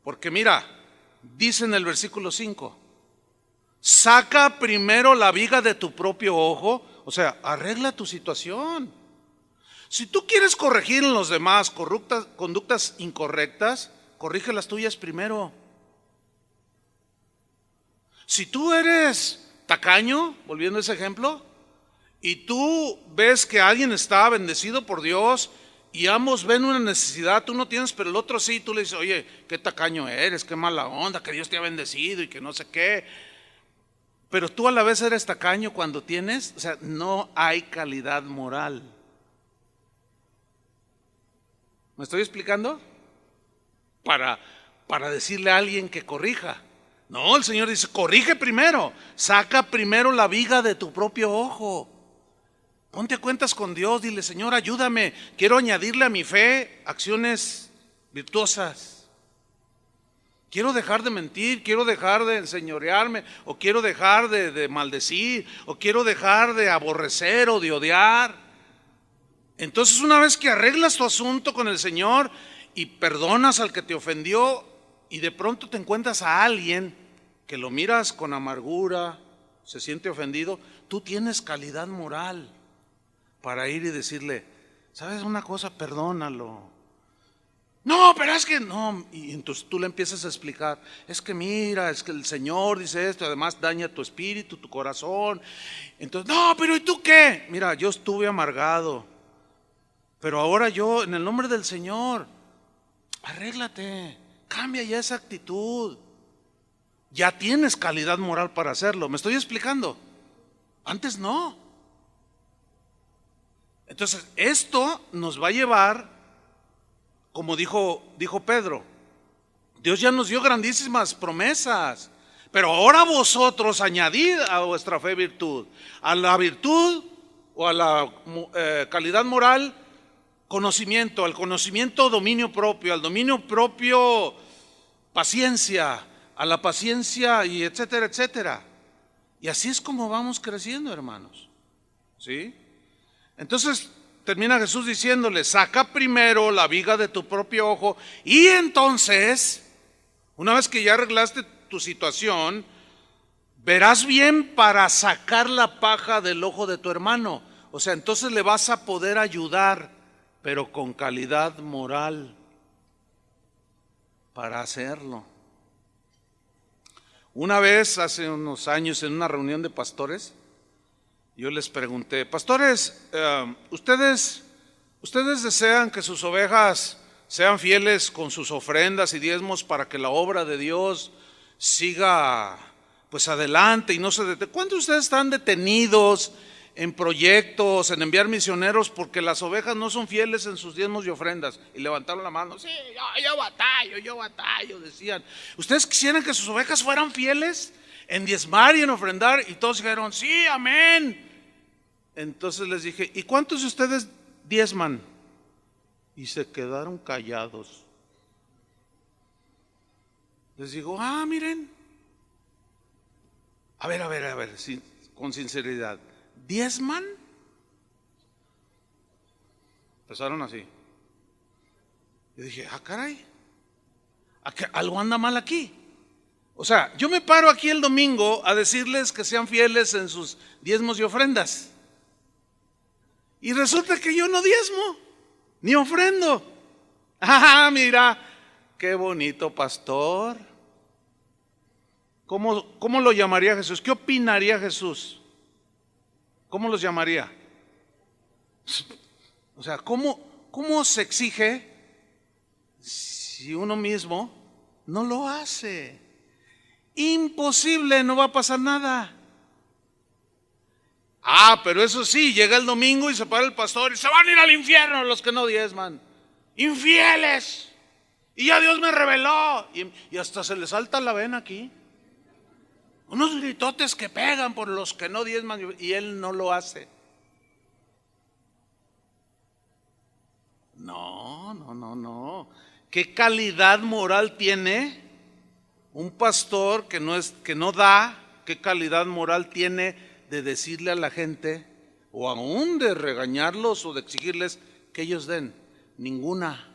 Speaker 1: Porque mira, dice en el versículo 5, saca primero la viga de tu propio ojo. O sea, arregla tu situación. Si tú quieres corregir en los demás conductas incorrectas, corrige las tuyas primero. Si tú eres tacaño, volviendo a ese ejemplo, y tú ves que alguien está bendecido por Dios y ambos ven una necesidad, tú no tienes, pero el otro sí, tú le dices, oye, qué tacaño eres, qué mala onda, que Dios te ha bendecido y que no sé qué. Pero tú a la vez eres tacaño cuando tienes, o sea, no hay calidad moral. ¿Me estoy explicando? Para decirle a alguien que corrija. No, el Señor dice, corrige primero, saca primero la viga de tu propio ojo. Ponte a cuentas con Dios, dile, Señor, ayúdame, quiero añadirle a mi fe acciones virtuosas. Quiero dejar de mentir, quiero dejar de enseñorearme, o quiero dejar de maldecir, o quiero dejar de aborrecer o de odiar. Entonces, una vez que arreglas tu asunto con el Señor y perdonas al que te ofendió, y de pronto te encuentras a alguien que lo miras con amargura, se siente ofendido, tú tienes calidad moral para ir y decirle, ¿sabes una cosa? Perdónalo. No, pero es que no. Y entonces tú le empiezas a explicar, es que mira, es que el Señor dice esto, además daña tu espíritu, tu corazón. Entonces, no, pero ¿y tú qué? Mira, yo estuve amargado, pero ahora yo, en el nombre del Señor, arréglate, cambia ya esa actitud. Ya tienes calidad moral para hacerlo. ¿Me estoy explicando? Antes no. Entonces, esto nos va a llevar, como dijo Pedro, Dios ya nos dio grandísimas promesas, pero ahora vosotros añadid a vuestra fe virtud. A la virtud o a la calidad moral, conocimiento, al conocimiento dominio propio, al dominio propio paciencia, a la paciencia y etcétera, etcétera. Y así es como vamos creciendo, hermanos. ¿Sí? Entonces termina Jesús diciéndole, saca primero la viga de tu propio ojo y entonces, una vez que ya arreglaste tu situación, verás bien para sacar la paja del ojo de tu hermano. O sea, entonces le vas a poder ayudar, pero con calidad moral para hacerlo. Una vez, hace unos años, en una reunión de pastores, yo les pregunté, pastores, ¿ustedes desean que sus ovejas sean fieles con sus ofrendas y diezmos para que la obra de Dios siga pues adelante y no se detenga. ¿Cuántos de ustedes están detenidos en proyectos, en enviar misioneros porque las ovejas no son fieles en sus diezmos y ofrendas? Y levantaron la mano. Sí, yo batallo, decían. ¿Ustedes quisieran que sus ovejas fueran fieles en diezmar y en ofrendar? Y todos dijeron, sí, amén. Entonces les dije, ¿y cuántos de ustedes diezman? Y se quedaron callados. Les digo, miren. A ver, con sinceridad. ¿Diezman? Empezaron así. Yo dije, caray, algo anda mal aquí. O sea, yo me paro aquí el domingo a decirles que sean fieles en sus diezmos y ofrendas. Y resulta que yo no diezmo, ni ofrendo. Mira, qué bonito pastor. ¿Cómo lo llamaría Jesús? ¿Qué opinaría Jesús? ¿Cómo los llamaría? O sea, ¿cómo se exige si uno mismo no lo hace? Imposible, no va a pasar nada. Pero eso sí, llega el domingo y se para el pastor y se van a ir al infierno los que no diezman. Infieles. Y ya Dios me reveló. Y hasta se le salta la vena aquí. Unos gritotes que pegan por los que no diezman y él no lo hace. No. ¿Qué calidad moral tiene un pastor que no da? ¿Qué calidad moral tiene de decirle a la gente o aún de regañarlos o de exigirles que ellos den? Ninguna.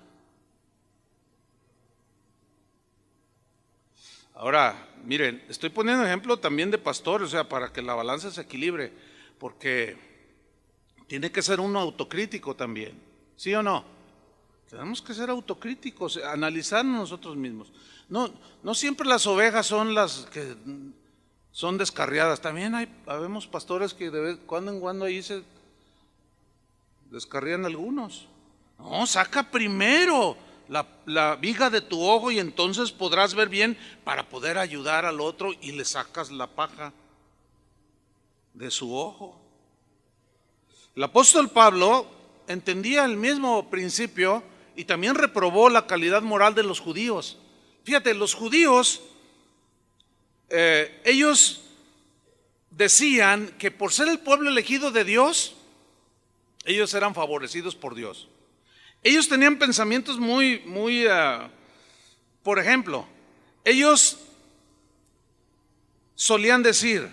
Speaker 1: Ahora, miren, estoy poniendo ejemplo también de pastores, o sea, para que la balanza se equilibre, porque tiene que ser uno autocrítico también, ¿sí o no? Tenemos que ser autocríticos, analizarnos nosotros mismos. No siempre las ovejas son las que son descarriadas, también habemos pastores que de cuando en cuando ahí se descarrían algunos. No, saca primero la viga de tu ojo y entonces podrás ver bien para poder ayudar al otro y le sacas la paja de su ojo. El apóstol Pablo entendía el mismo principio y también reprobó la calidad moral de los judíos. Fíjate, los judíos, ellos decían que por ser el pueblo elegido de Dios, ellos eran favorecidos por Dios. Ellos tenían pensamientos muy, por ejemplo, ellos solían decir,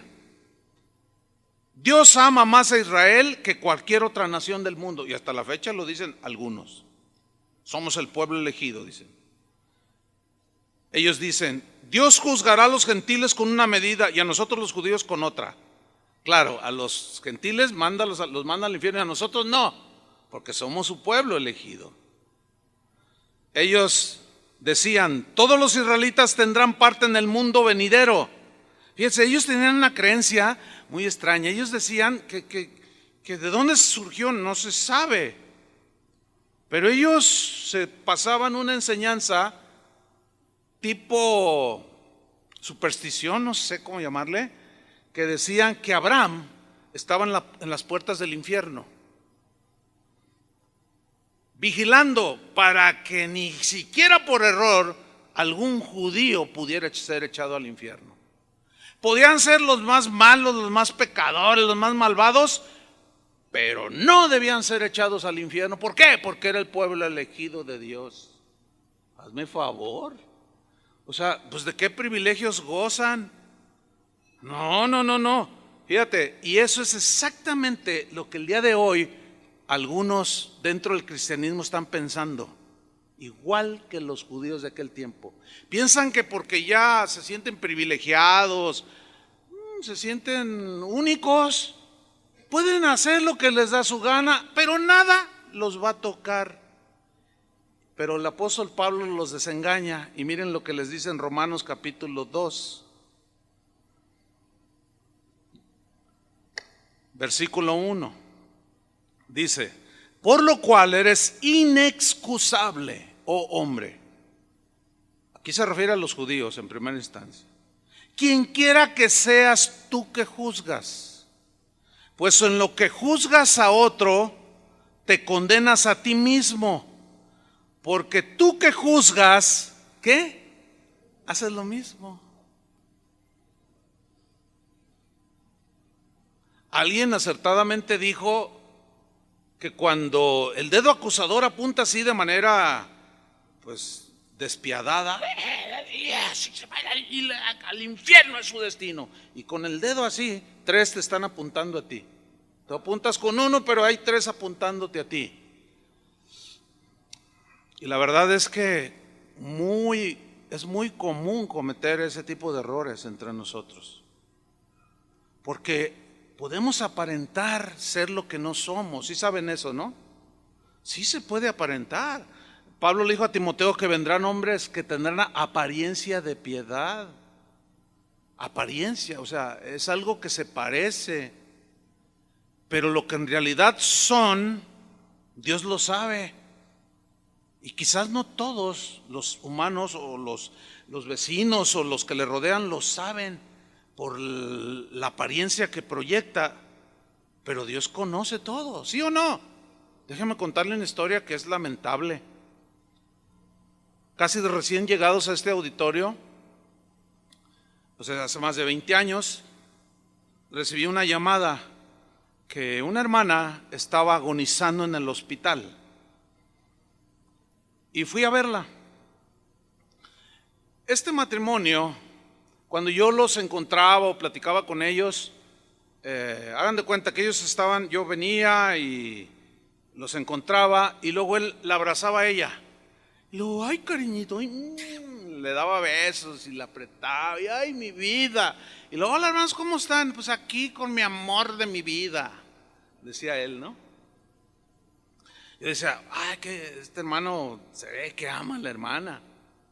Speaker 1: Dios ama más a Israel que cualquier otra nación del mundo. Y hasta la fecha lo dicen algunos. Somos el pueblo elegido, dicen. Ellos dicen, Dios juzgará a los gentiles con una medida y a nosotros los judíos con otra. Claro, a los gentiles los manda al infierno y a nosotros no. Porque somos su pueblo elegido. Ellos decían, todos los israelitas tendrán parte en el mundo venidero. Fíjense, ellos tenían una creencia muy extraña. Ellos decían que de dónde surgió no se sabe. Pero ellos se pasaban una enseñanza tipo superstición, no sé cómo llamarle, que decían que Abraham estaba en las puertas del infierno, vigilando para que ni siquiera por error algún judío pudiera ser echado al infierno. Podían ser los más malos, los más pecadores, los más malvados, pero no debían ser echados al infierno. ¿Por qué? Porque era el pueblo elegido de Dios. Hazme favor. O sea, pues ¿de qué privilegios gozan? No. Fíjate, y eso es exactamente lo que el día de hoy algunos dentro del cristianismo están pensando, igual que los judíos de aquel tiempo. Piensan que porque ya se sienten privilegiados, se sienten únicos, pueden hacer lo que les da su gana, pero nada los va a tocar. Pero el apóstol Pablo los desengaña y miren lo que les dice en Romanos capítulo 2, versículo 1. Dice, por lo cual eres inexcusable, oh hombre. Aquí se refiere a los judíos en primera instancia. quien quiera que seas tú que juzgas, pues en lo que juzgas a otro, te condenas a ti mismo, porque tú que juzgas, ¿qué? Haces lo mismo. Alguien acertadamente dijo que cuando el dedo acusador apunta así de manera, pues, despiadada, al infierno es su destino, y con el dedo así, 3 te están apuntando a ti. Tú apuntas con uno, pero hay 3 apuntándote a ti. Y la verdad es que es muy común cometer ese tipo de errores entre nosotros, porque podemos aparentar ser lo que no somos. ¿Sí saben eso, no? Sí se puede aparentar. Pablo le dijo a Timoteo que vendrán hombres que tendrán apariencia de piedad. Apariencia, o sea, es algo que se parece, pero lo que en realidad son, Dios lo sabe. Y quizás no todos los humanos o los vecinos o los que le rodean lo saben por la apariencia que proyecta, pero Dios conoce todo, ¿sí o no? Déjeme contarle una historia que es lamentable. Casi de recién llegados a este auditorio, o sea, hace más de 20 años, recibí una llamada que una hermana estaba agonizando en el hospital. Y fui a verla. Este matrimonio, cuando yo los encontraba o platicaba con ellos, hagan de cuenta que ellos estaban, yo venía y los encontraba y luego él la abrazaba a ella. Y luego, ay cariñito, ay, le daba besos y la apretaba y ay mi vida. Y luego, hola hermanos, ¿cómo están? Pues aquí con mi amor de mi vida, decía él, ¿no? Yo decía, ay, que este hermano se ve que ama a la hermana,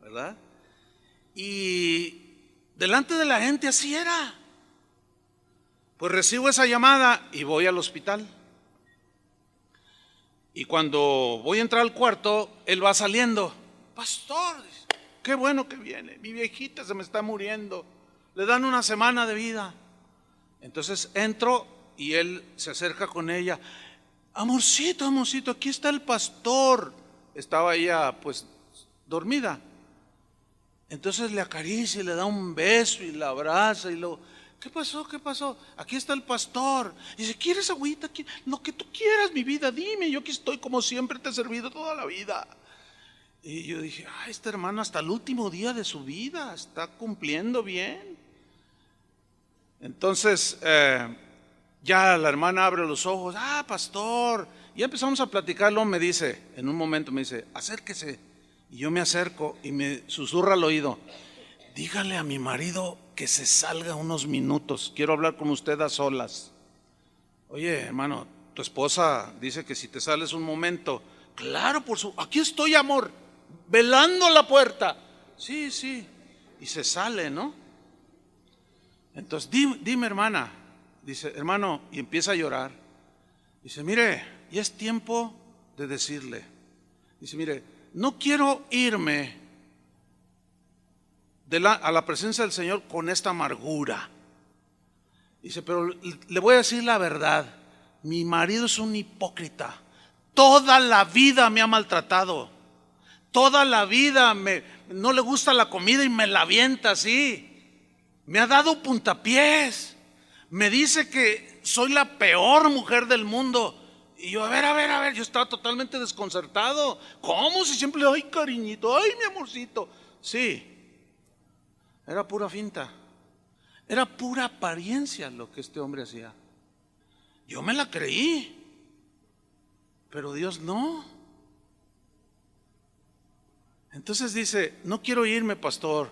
Speaker 1: ¿verdad? Y delante de la gente así era. Pues recibo esa llamada y voy al hospital. Y cuando voy a entrar al cuarto, él va saliendo. Pastor, dice, qué bueno que viene, mi viejita se me está muriendo, le dan 1 semana de vida. Entonces entro y él se acerca con ella. Amorcito, amorcito, aquí está el pastor. Estaba ella pues dormida. Entonces le acaricia y le da un beso y la abraza y luego, ¿qué pasó? ¿Qué pasó? Aquí está el pastor. Y dice, ¿quieres agüita? Lo que tú quieras, mi vida, dime, yo aquí estoy como siempre te he servido toda la vida. Y yo dije, este hermano hasta el último día de su vida está cumpliendo bien. Entonces, ya la hermana abre los ojos, pastor, y empezamos a platicarlo. Me dice, en un momento me dice, acérquese, y yo me acerco y me susurra al oído, dígale a mi marido que se salga unos minutos, quiero hablar con usted a solas. Oye hermano, tu esposa dice que si te sales un momento. Claro, aquí estoy, amor, velando la puerta. Sí, sí, y se sale, ¿no? Entonces, dime hermana. Dice, hermano, y empieza a llorar. Dice, mire, ya es tiempo de decirle. Dice, mire, no quiero irme a la presencia del Señor con esta amargura. Dice, pero le voy a decir la verdad. Mi marido es un hipócrita. Toda la vida me ha maltratado. Toda la vida no le gusta la comida y me la avienta así. Me ha dado puntapiés. Me dice que soy la peor mujer del mundo. Y yo, a ver, yo estaba totalmente desconcertado. ¿Cómo? Si siempre, ay cariñito, ay mi amorcito. Sí, era pura finta. Era pura apariencia lo que este hombre hacía. Yo me la creí, pero Dios no. Entonces dice, no quiero irme, pastor,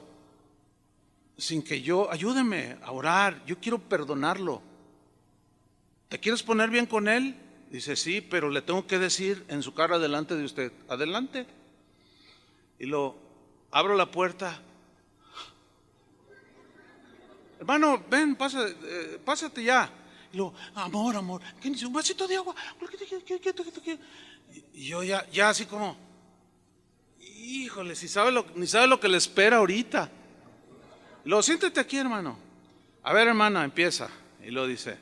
Speaker 1: sin que ayúdeme a orar, yo quiero perdonarlo. ¿Te quieres poner bien con él? Dice, sí, pero le tengo que decir en su cara delante de usted. Adelante. Y abro la puerta. Hermano, ven, pásate ya. Y amor, ¿qué dice? Un vasito de agua. Y yo ya así como, híjole, ni sabe lo que le espera ahorita. Luego, siéntate aquí, hermano. A ver, hermana, empieza. Y luego dice,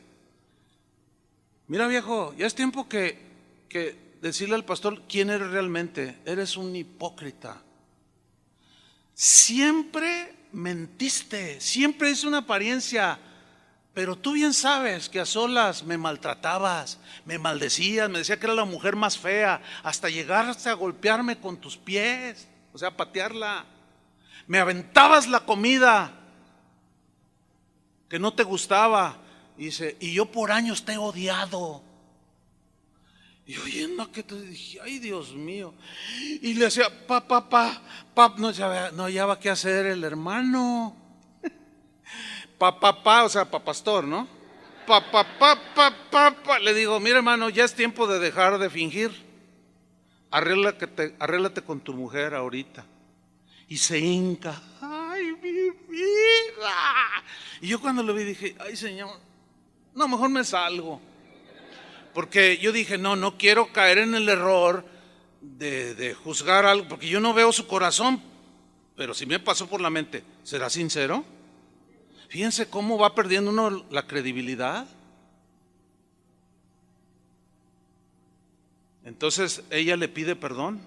Speaker 1: mira, viejo, ya es tiempo que decirle al pastor quién eres realmente. Eres un hipócrita. Siempre mentiste, siempre es una apariencia, pero tú bien sabes que a solas me maltratabas, me maldecías, me decía que era la mujer más fea, hasta llegar hasta a golpearme con tus pies, o sea, patearla. Me aventabas la comida que no te gustaba. Dice, y yo por años te he odiado. Y oyendo que te dije, ay, Dios mío. Y le decía, no hallaba qué hacer el hermano. O sea, pastor, ¿no? Le digo, mira, hermano, ya es tiempo de dejar de fingir. Arréglate con tu mujer ahorita. Y se hinca, ay, mi vida. Y yo cuando lo vi dije, ay, Señor, no, mejor me salgo. Porque yo dije, no quiero caer en el error de juzgar algo, porque yo no veo su corazón, pero si me pasó por la mente, ¿será sincero? Fíjense cómo va perdiendo uno la credibilidad. Entonces ella le pide perdón.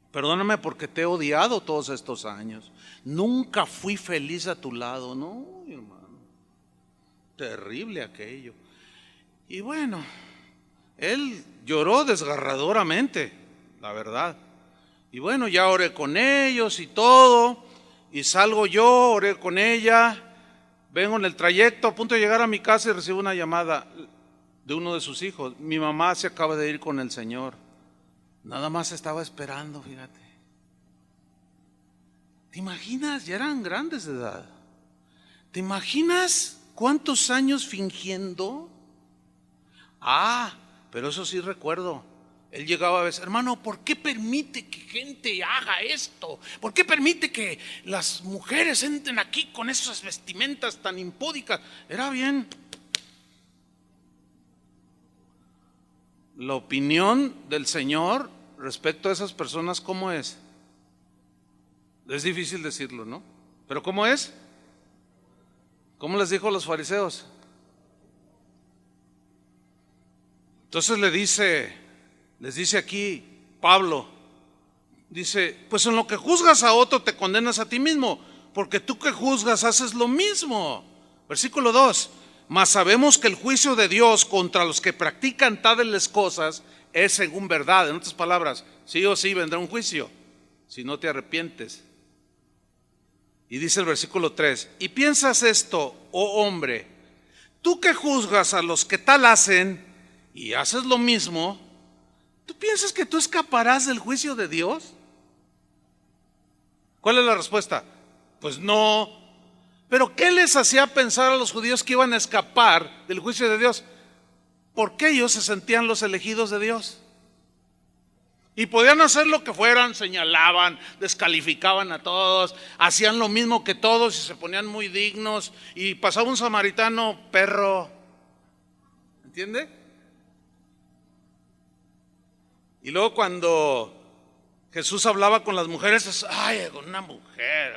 Speaker 1: Perdóname porque te he odiado todos estos años. Nunca fui feliz a tu lado. No, hermano. Terrible aquello. Y bueno, él lloró desgarradoramente, la verdad. Y bueno, ya oré con ellos y todo. Y salgo yo, oré con ella. Vengo en el trayecto, a punto de llegar a mi casa y recibo una llamada de uno de sus hijos. Mi mamá se acaba de ir con el Señor. Nada más estaba esperando, fíjate. ¿Te imaginas? Ya eran grandes de edad. ¿Te imaginas cuántos años fingiendo? Pero eso sí recuerdo. Él llegaba a veces, hermano, ¿por qué permite que gente haga esto? ¿Por qué permite que las mujeres entren aquí con esas vestimentas tan impúdicas? Era bien. La opinión del Señor respecto a esas personas, ¿cómo es? Es difícil decirlo, ¿no? Pero ¿cómo es? ¿Cómo les dijo a los fariseos? Entonces les dice aquí Pablo, dice, pues en lo que juzgas a otro te condenas a ti mismo, porque tú que juzgas haces lo mismo. Versículo 2, mas sabemos que el juicio de Dios contra los que practican tales cosas es según verdad. En otras palabras, sí o sí vendrá un juicio, si no te arrepientes. Y dice el versículo 3, y piensas esto, oh hombre, tú que juzgas a los que tal hacen y haces lo mismo, ¿tú piensas que tú escaparás del juicio de Dios? ¿Cuál es la respuesta? Pues no. ¿Pero qué les hacía pensar a los judíos que iban a escapar del juicio de Dios? Porque ellos se sentían los elegidos de Dios. Y podían hacer lo que fueran, señalaban, descalificaban a todos, hacían lo mismo que todos y se ponían muy dignos. Y pasaba un samaritano, perro. ¿Entiende? Y luego cuando Jesús hablaba con las mujeres, ay, con una mujer,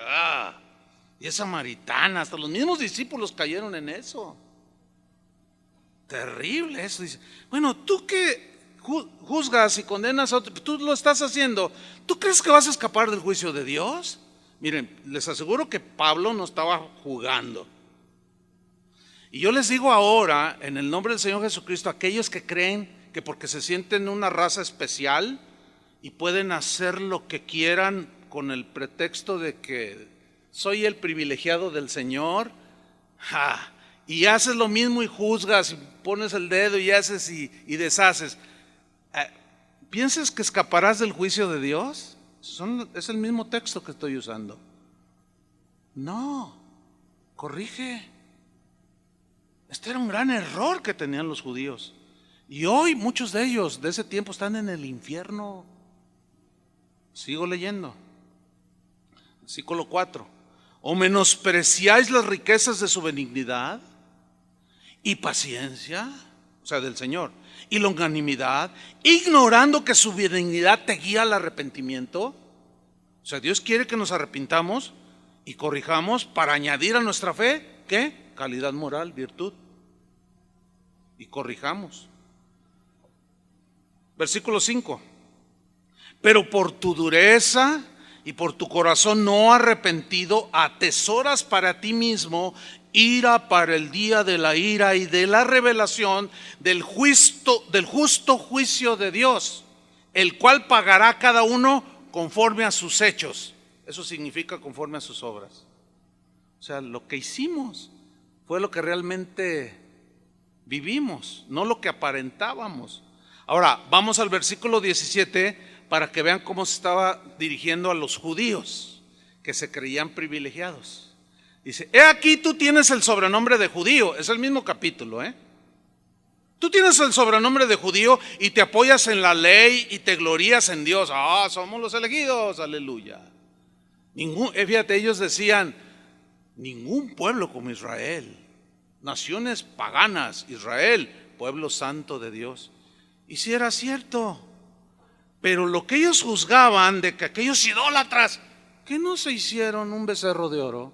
Speaker 1: y es samaritana, hasta los mismos discípulos cayeron en eso. Terrible eso. Dice, bueno, tú que juzgas y condenas a otro, tú lo estás haciendo, ¿tú crees que vas a escapar del juicio de Dios? Miren, les aseguro que Pablo no estaba jugando. Y yo les digo ahora, en el nombre del Señor Jesucristo, aquellos que creen que porque se sienten una raza especial y pueden hacer lo que quieran con el pretexto de que soy el privilegiado del Señor, y haces lo mismo y juzgas y pones el dedo y haces y deshaces, ¿piensas que escaparás del juicio de Dios? Es el mismo texto que estoy usando. No, corrige. Este era un gran error que tenían los judíos. Y hoy muchos de ellos de ese tiempo están en el infierno. Sigo leyendo. Versículo 4. ¿O menospreciáis las riquezas de su benignidad y paciencia? O sea, del Señor. Y longanimidad, ignorando que su benignidad te guía al arrepentimiento. O sea, Dios quiere que nos arrepintamos y corrijamos para añadir a nuestra fe, ¿qué? Calidad moral, virtud. Y corrijamos. Versículo 5. Pero por tu dureza y por tu corazón no arrepentido, atesoras para ti mismo ira para el día de la ira y de la revelación del justo juicio de Dios, el cual pagará a cada uno conforme a sus hechos. Eso significa conforme a sus obras. O sea, lo que hicimos fue lo que realmente vivimos, no lo que aparentábamos. Ahora, vamos al versículo 17 para que vean cómo se estaba dirigiendo a los judíos que se creían privilegiados. Dice, he aquí tú tienes el sobrenombre de judío. Es el mismo capítulo, Tú tienes el sobrenombre de judío y te apoyas en la ley y te glorías en Dios. Somos los elegidos, aleluya. Fíjate, ellos decían, ningún pueblo como Israel, naciones paganas, Israel, pueblo santo de Dios. Y si era cierto, pero lo que ellos juzgaban de que aquellos idólatras, ¿que no se hicieron un becerro de oro?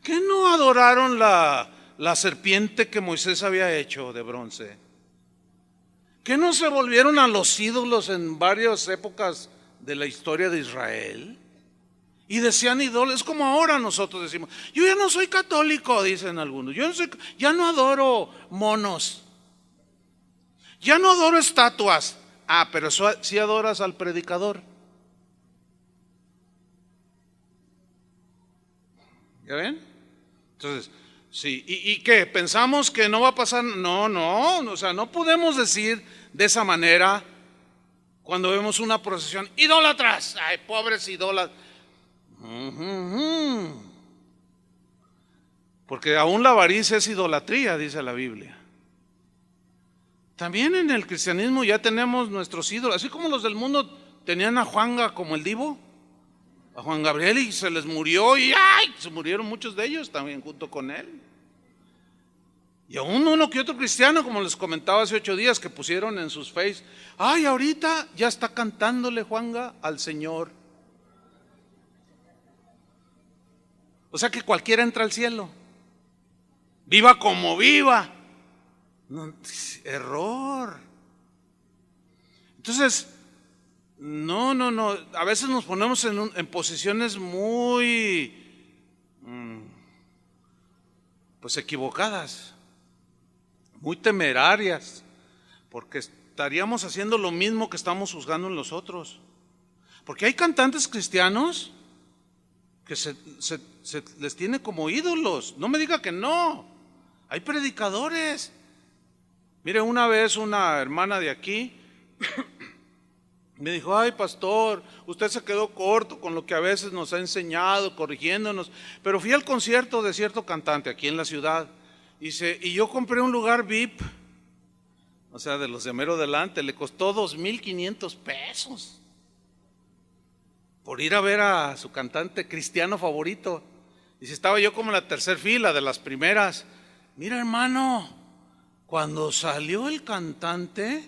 Speaker 1: ¿Que no adoraron la serpiente que Moisés había hecho de bronce? ¿Que no se volvieron a los ídolos en varias épocas de la historia de Israel? Y decían ídolos, es como ahora nosotros decimos, yo ya no soy católico, dicen algunos, ya no adoro monos, ya no adoro estatuas. Pero sí adoras al predicador. ¿Ya ven? Entonces, sí, ¿y qué? ¿Pensamos que no va a pasar? No, o sea, no podemos decir de esa manera cuando vemos una procesión, idólatras, pobres idólatras. Porque aún la avaricia es idolatría, dice la Biblia. También en el cristianismo ya tenemos nuestros ídolos, así como los del mundo tenían a Juanga como el divo, a Juan Gabriel, y se les murió y se murieron muchos de ellos también junto con él. Y aún uno que otro cristiano, como les comentaba hace 8 días, que pusieron en sus face, ahorita ya está cantándole Juanga al Señor. O sea que cualquiera entra al cielo, viva como viva. No, error. Entonces, no, a veces nos ponemos en posiciones muy pues equivocadas, muy temerarias, porque estaríamos haciendo lo mismo que estamos juzgando en los otros. Porque hay cantantes cristianos que se les tiene como ídolos. No me diga que no. Hay predicadores. Mire, una vez una hermana de aquí me dijo, pastor, usted se quedó corto con lo que a veces nos ha enseñado, corrigiéndonos, pero fui al concierto de cierto cantante aquí en la ciudad, dice, y yo compré un lugar VIP, o sea, de los de mero delante, le costó 2,500 pesos por ir a ver a su cantante cristiano favorito. Dice, estaba yo como en la tercera fila de las primeras. Mira, hermano, cuando salió el cantante,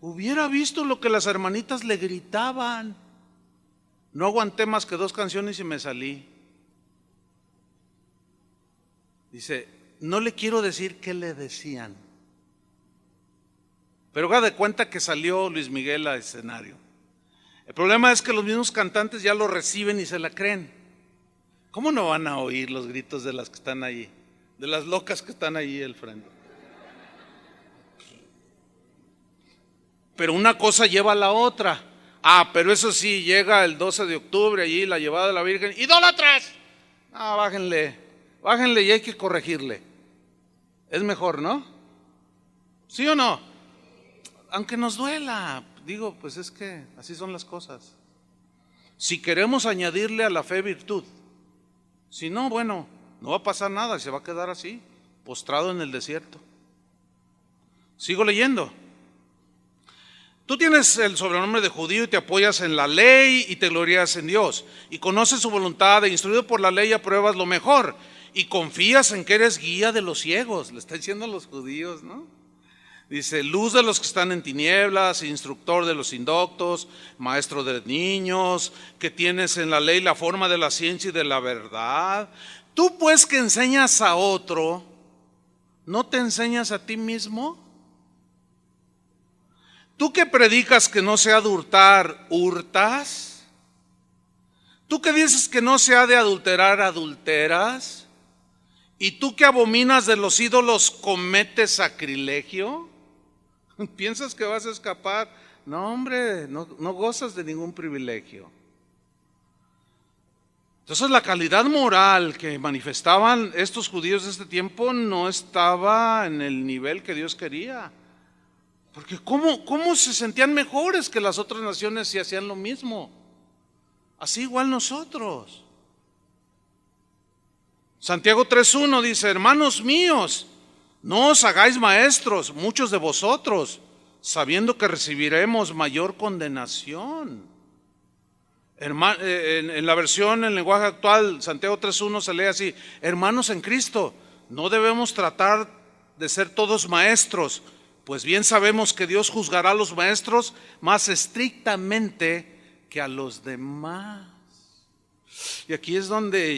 Speaker 1: hubiera visto lo que las hermanitas le gritaban. No aguanté más que 2 canciones y me salí. Dice, no le quiero decir qué le decían, pero haga de cuenta que salió Luis Miguel al escenario. El problema es que los mismos cantantes ya lo reciben y se la creen. ¿Cómo no van a oír los gritos de las que están ahí, de las locas que están ahí al frente? Pero una cosa lleva a la otra. Pero eso sí, llega el 12 de octubre allí la llevada de la Virgen, ¡idólatras! Bájenle y hay que corregirle. Es mejor, ¿no? ¿Sí o no? Aunque nos duela, digo, pues es que así son las cosas. Si queremos añadirle a la fe virtud, si no, bueno, no va a pasar nada y se va a quedar así, postrado en el desierto. Sigo leyendo. Tú tienes el sobrenombre de judío y te apoyas en la ley y te glorías en Dios. Y conoces su voluntad e instruido por la ley apruebas lo mejor. Y confías en que eres guía de los ciegos. Le está diciendo a los judíos, ¿no? Dice, luz de los que están en tinieblas, instructor de los indoctos, maestro de niños, que tienes en la ley la forma de la ciencia y de la verdad. Tú pues que enseñas a otro, ¿no te enseñas a ti mismo? Tú que predicas que no se ha de hurtar, ¿hurtas? Tú que dices que no se ha de adulterar, ¿adulteras? ¿Y tú que abominas de los ídolos, cometes sacrilegio? ¿Piensas que vas a escapar? No, hombre, no gozas de ningún privilegio. Entonces la calidad moral que manifestaban estos judíos de este tiempo no estaba en el nivel que Dios quería. Porque ¿cómo se sentían mejores que las otras naciones si hacían lo mismo? Así igual nosotros. Santiago 3:1 dice, hermanos míos, no os hagáis maestros, muchos de vosotros, sabiendo que recibiremos mayor condenación. En la versión, en lenguaje actual, Santiago 3:1 se lee así, hermanos en Cristo, no debemos tratar de ser todos maestros, pues bien sabemos que Dios juzgará a los maestros más estrictamente que a los demás. Y aquí es donde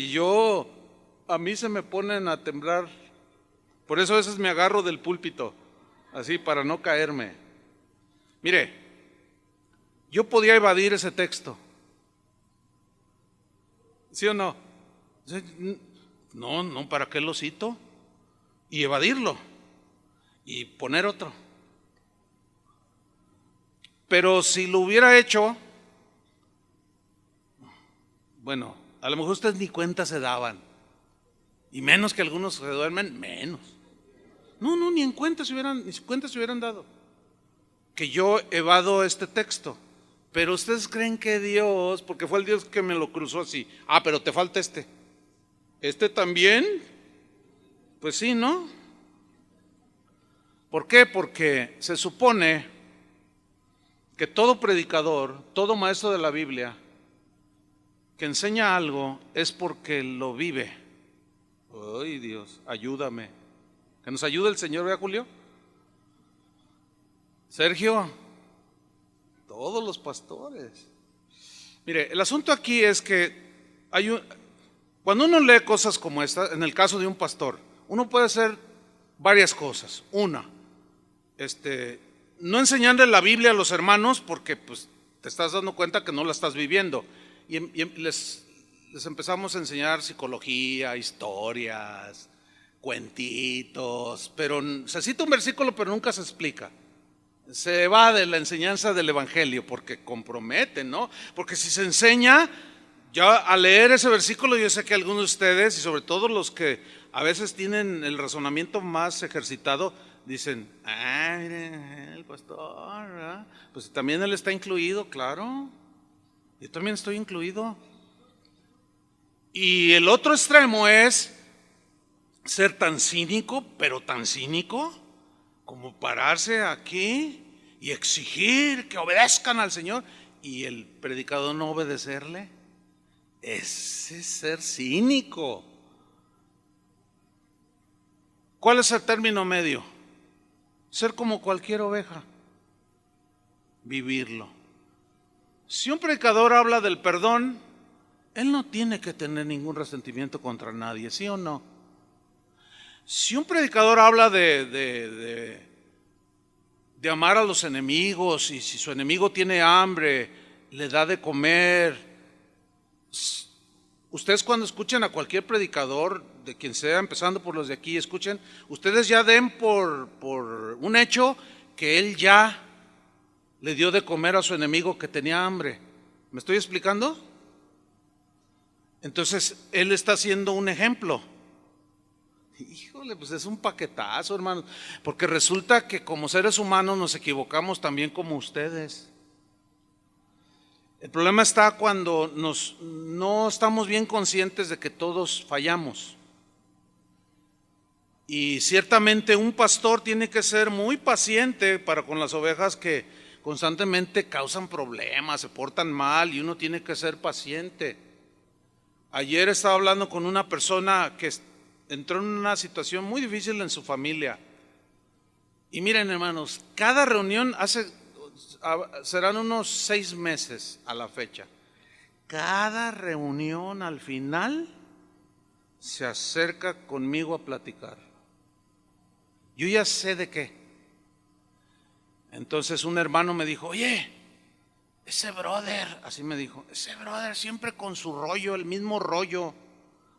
Speaker 1: a mí se me ponen a temblar. Por eso a veces me agarro del púlpito, así para no caerme. Mire, yo podía evadir ese texto. ¿Sí o no? No, ¿para qué lo cito? Y evadirlo. Y poner otro. Pero si lo hubiera hecho, bueno, a lo mejor ustedes ni cuenta se daban. Y menos que algunos se duermen, menos. No, ni en cuenta se hubieran dado que yo evado este texto. Pero ustedes creen que Dios, porque fue el Dios que me lo cruzó así, pero te falta este. ¿Este también? Pues sí, ¿no? ¿Por qué? Porque se supone que todo predicador, todo maestro de la Biblia que enseña algo es porque lo vive. Ay, Dios, ayúdame. Que nos ayude el Señor, ¿verdad, Julio? Sergio, todos los pastores. Mire, el asunto aquí es que cuando uno lee cosas como esta, en el caso de un pastor, uno puede hacer varias cosas. Una, no enseñarle la Biblia a los hermanos porque pues te estás dando cuenta que no la estás viviendo. Y les empezamos a enseñar psicología, historias, cuentitos, pero se cita un versículo pero nunca se explica. Se va de la enseñanza del evangelio porque compromete, ¿no? Porque si se enseña, ya al leer ese versículo yo sé que algunos de ustedes, y sobre todo los que a veces tienen el razonamiento más ejercitado, dicen, mire, el pastor, ¿verdad? Pues también él está incluido, claro. Yo también estoy incluido. Y el otro extremo es ser tan cínico, pero tan cínico, como pararse aquí y exigir que obedezcan al Señor y el predicador no obedecerle. Ese es ser cínico. ¿Cuál es el término medio? Ser como cualquier oveja, vivirlo. Si un predicador habla del perdón, él no tiene que tener ningún resentimiento contra nadie, ¿sí o no? Si un predicador habla de amar a los enemigos, y si su enemigo tiene hambre, le da de comer. Ustedes cuando escuchen a cualquier predicador, de quien sea, empezando por los de aquí, escuchen, ustedes ya den por un hecho que él ya le dio de comer a su enemigo que tenía hambre. ¿Me estoy explicando? Entonces, él está haciendo un ejemplo. Híjole, pues es un paquetazo, hermano, porque resulta que como seres humanos nos equivocamos también como ustedes. El problema está cuando no estamos bien conscientes de que todos fallamos. Y ciertamente un pastor tiene que ser muy paciente para con las ovejas que constantemente causan problemas, se portan mal, y uno tiene que ser paciente. Ayer estaba hablando con una persona que entró en una situación muy difícil en su familia Y miren, hermanos, cada reunión serán unos 6 meses a la fecha. Cada reunión al final se acerca conmigo a platicar. Yo ya sé de qué. Entonces un hermano me dijo, oye, ese brother, así me dijo, ese brother siempre con su rollo, el mismo rollo.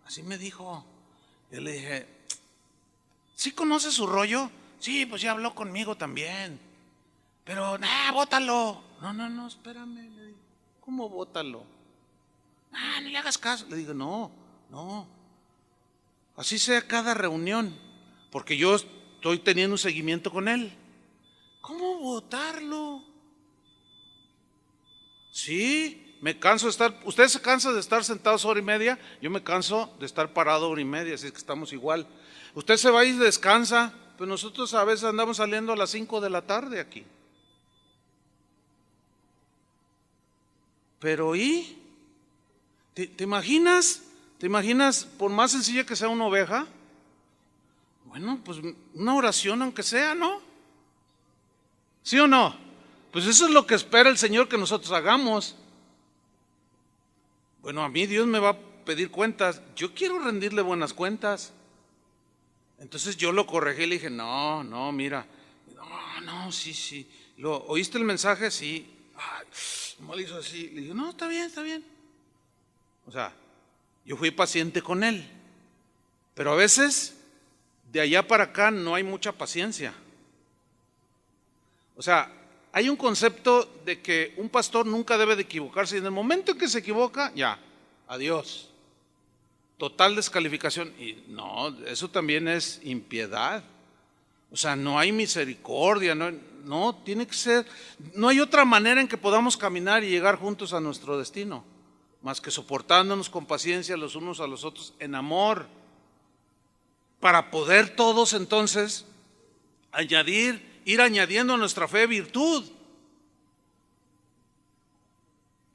Speaker 1: Así me dijo. Yo le dije, ¿sí conoce su rollo? Sí, pues ya habló conmigo también. Pero, bótalo. No, espérame. Le digo, ¿cómo bótalo? No le hagas caso. Le digo, no. Así sea cada reunión, porque yo estoy teniendo un seguimiento con él. ¿Cómo votarlo? Sí, me canso de estar. Usted se cansa de estar sentados hora y media. Yo me canso de estar parado hora y media, así que estamos igual. Usted se va y descansa, pero nosotros a veces andamos saliendo a las 5 de la tarde aquí. Pero ¿y? ¿Te imaginas? ¿Te imaginas, por más sencilla que sea una oveja? Bueno, pues una oración aunque sea, ¿no? ¿Sí o no? Pues eso es lo que espera el Señor que nosotros hagamos. Bueno, a mí Dios me va a pedir cuentas. Yo quiero rendirle buenas cuentas. Entonces yo lo corregí y le dije, no, mira. No, sí. ¿Oíste el mensaje? Sí. Ay, no le hizo así. Le dije, no, está bien. O sea, yo fui paciente con él. Pero a veces, de allá para acá no hay mucha paciencia. O sea, hay un concepto de que un pastor nunca debe de equivocarse. Y en el momento en que se equivoca, ya, adiós. Total descalificación. Y no, eso también es impiedad. O sea, no hay misericordia, no, tiene que ser, no hay otra manera en que podamos caminar y llegar juntos a nuestro destino, más que soportándonos con paciencia los unos a los otros en amor, para poder todos entonces ir añadiendo a nuestra fe virtud,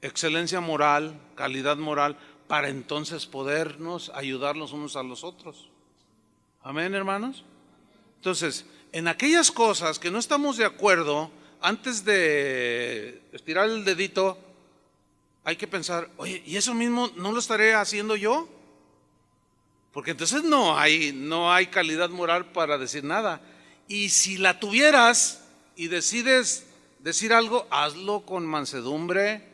Speaker 1: excelencia moral, calidad moral, para entonces podernos ayudar los unos a los otros. Amén, hermanos. Entonces, en aquellas cosas que no estamos de acuerdo, antes de estirar el dedito, hay que pensar, oye, ¿y eso mismo no lo estaré haciendo yo? Porque entonces no hay calidad moral para decir nada. Y si la tuvieras y decides decir algo, hazlo con mansedumbre,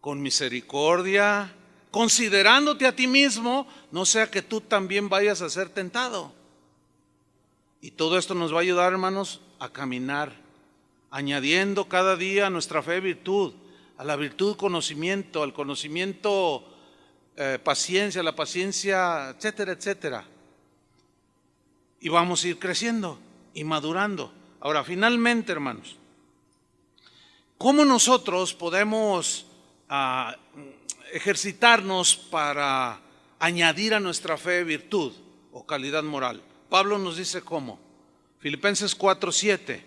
Speaker 1: con misericordia, considerándote a ti mismo, no sea que tú también vayas a ser tentado. Y todo esto nos va a ayudar, hermanos, a caminar, añadiendo cada día a nuestra fe virtud, a la virtud conocimiento, al conocimiento paciencia, a la paciencia, etcétera. Y vamos a ir creciendo y madurando. Ahora, finalmente, hermanos, ¿cómo nosotros podemos ejercitarnos para añadir a nuestra fe virtud o calidad moral? Pablo nos dice cómo. Filipenses 4:7.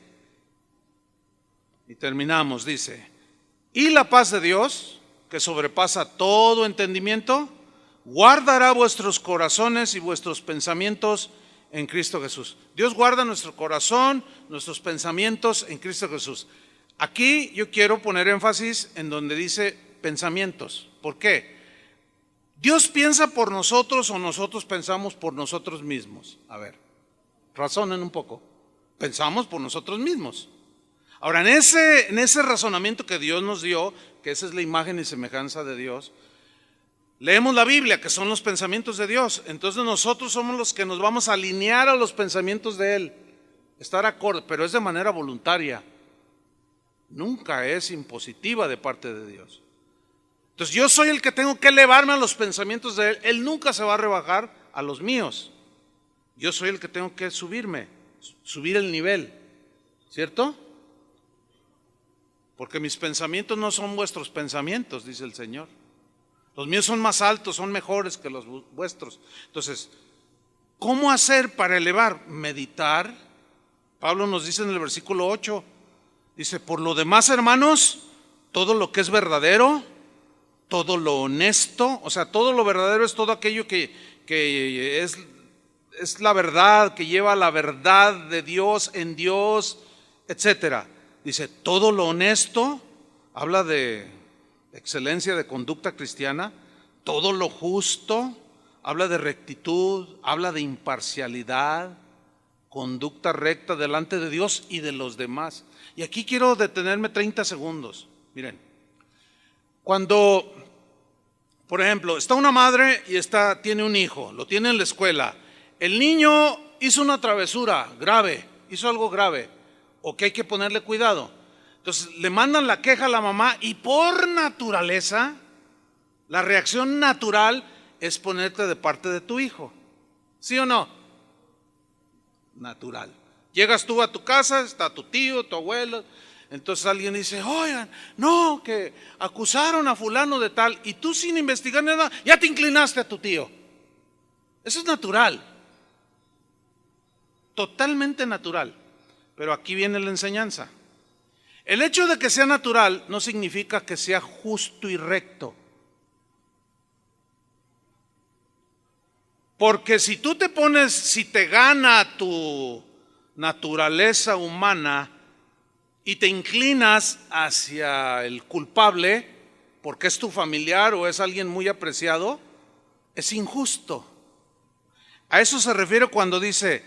Speaker 1: Y terminamos, dice, y la paz de Dios, que sobrepasa todo entendimiento, guardará vuestros corazones y vuestros pensamientos en Cristo Jesús. Dios guarda nuestro corazón, nuestros pensamientos en Cristo Jesús. Aquí yo quiero poner énfasis en donde dice pensamientos. ¿Por qué? ¿Dios piensa por nosotros o nosotros pensamos por nosotros mismos? A ver, razonen un poco. Pensamos por nosotros mismos. Ahora, en ese razonamiento que Dios nos dio, que esa es la imagen y semejanza de Dios, leemos la Biblia, que son los pensamientos de Dios. Entonces nosotros somos los que nos vamos a alinear a los pensamientos de Él, estar acorde, pero es de manera voluntaria. Nunca es impositiva de parte de Dios. Entonces yo soy el que tengo que elevarme a los pensamientos de Él. Él nunca se va a rebajar a los míos. Yo soy el que tengo que subir el nivel, ¿cierto? Porque mis pensamientos no son vuestros pensamientos, dice el Señor. Los míos son más altos, son mejores que los vuestros. Entonces, ¿cómo hacer para elevar? Meditar. Pablo nos dice en el versículo 8, dice, por lo demás, hermanos, todo lo que es verdadero, todo lo honesto, o sea, todo lo verdadero es todo aquello que es la verdad, que lleva la verdad de Dios en Dios, etcétera. Dice, todo lo honesto, habla de excelencia de conducta cristiana, todo lo justo, habla de rectitud, habla de imparcialidad, conducta recta delante de Dios y de los demás. Y aquí quiero detenerme 30 segundos. Miren, cuando, por ejemplo, está una madre y tiene un hijo, lo tiene en la escuela. El niño hizo una travesura grave, hizo algo grave, o que hay que ponerle cuidado. Entonces le mandan la queja a la mamá y por naturaleza, la reacción natural es ponerte de parte de tu hijo. ¿Sí o no? Natural. Llegas tú a tu casa, está tu tío, tu abuelo, entonces alguien dice, oigan, no, que acusaron a fulano de tal, y tú sin investigar nada, ya te inclinaste a tu tío. Eso es natural. Totalmente natural. Pero aquí viene la enseñanza. El hecho de que sea natural no significa que sea justo y recto. Porque si tú te pones, si te gana tu naturaleza humana y te inclinas hacia el culpable, porque es tu familiar o es alguien muy apreciado, es injusto. A eso se refiere cuando dice,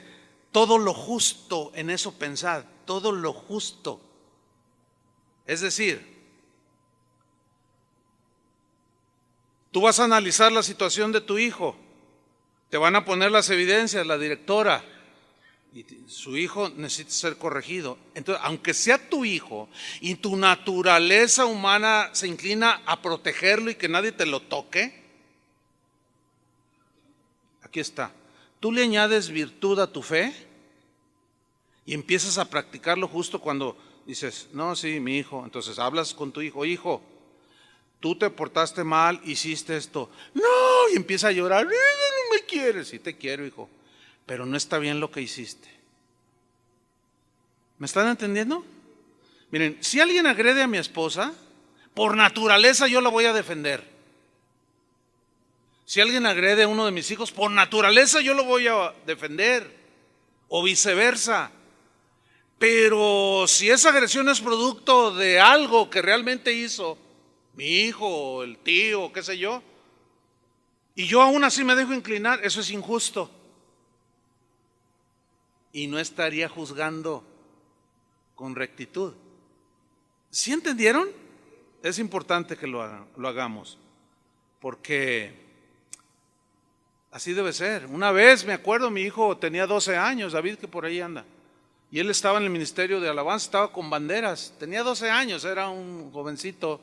Speaker 1: todo lo justo, en eso pensad, todo lo justo. Es decir, tú vas a analizar la situación de tu hijo, te van a poner las evidencias, la directora, y su hijo necesita ser corregido. Entonces, aunque sea tu hijo y tu naturaleza humana se inclina a protegerlo y que nadie te lo toque, aquí está. Tú le añades virtud a tu fe y empiezas a practicarlo justo cuando dices, no, sí, mi hijo. Entonces hablas con tu hijo, hijo, tú te portaste mal, hiciste esto. No, y empieza a llorar, no me quieres. Sí te quiero, hijo, pero no está bien lo que hiciste. ¿Me están entendiendo? Miren, si alguien agrede a mi esposa, por naturaleza yo la voy a defender. Si alguien agrede a uno de mis hijos, por naturaleza yo lo voy a defender, o viceversa. Pero si esa agresión es producto de algo que realmente hizo mi hijo, o el tío, o qué sé yo, y yo aún así me dejo inclinar, eso es injusto. Y no estaría juzgando con rectitud. ¿Sí entendieron? Es importante que lo hagamos, porque así debe ser. Una vez me acuerdo, mi hijo tenía 12 años, David, que por ahí anda, y él estaba en el ministerio de alabanza, estaba con banderas, tenía 12 años, era un jovencito,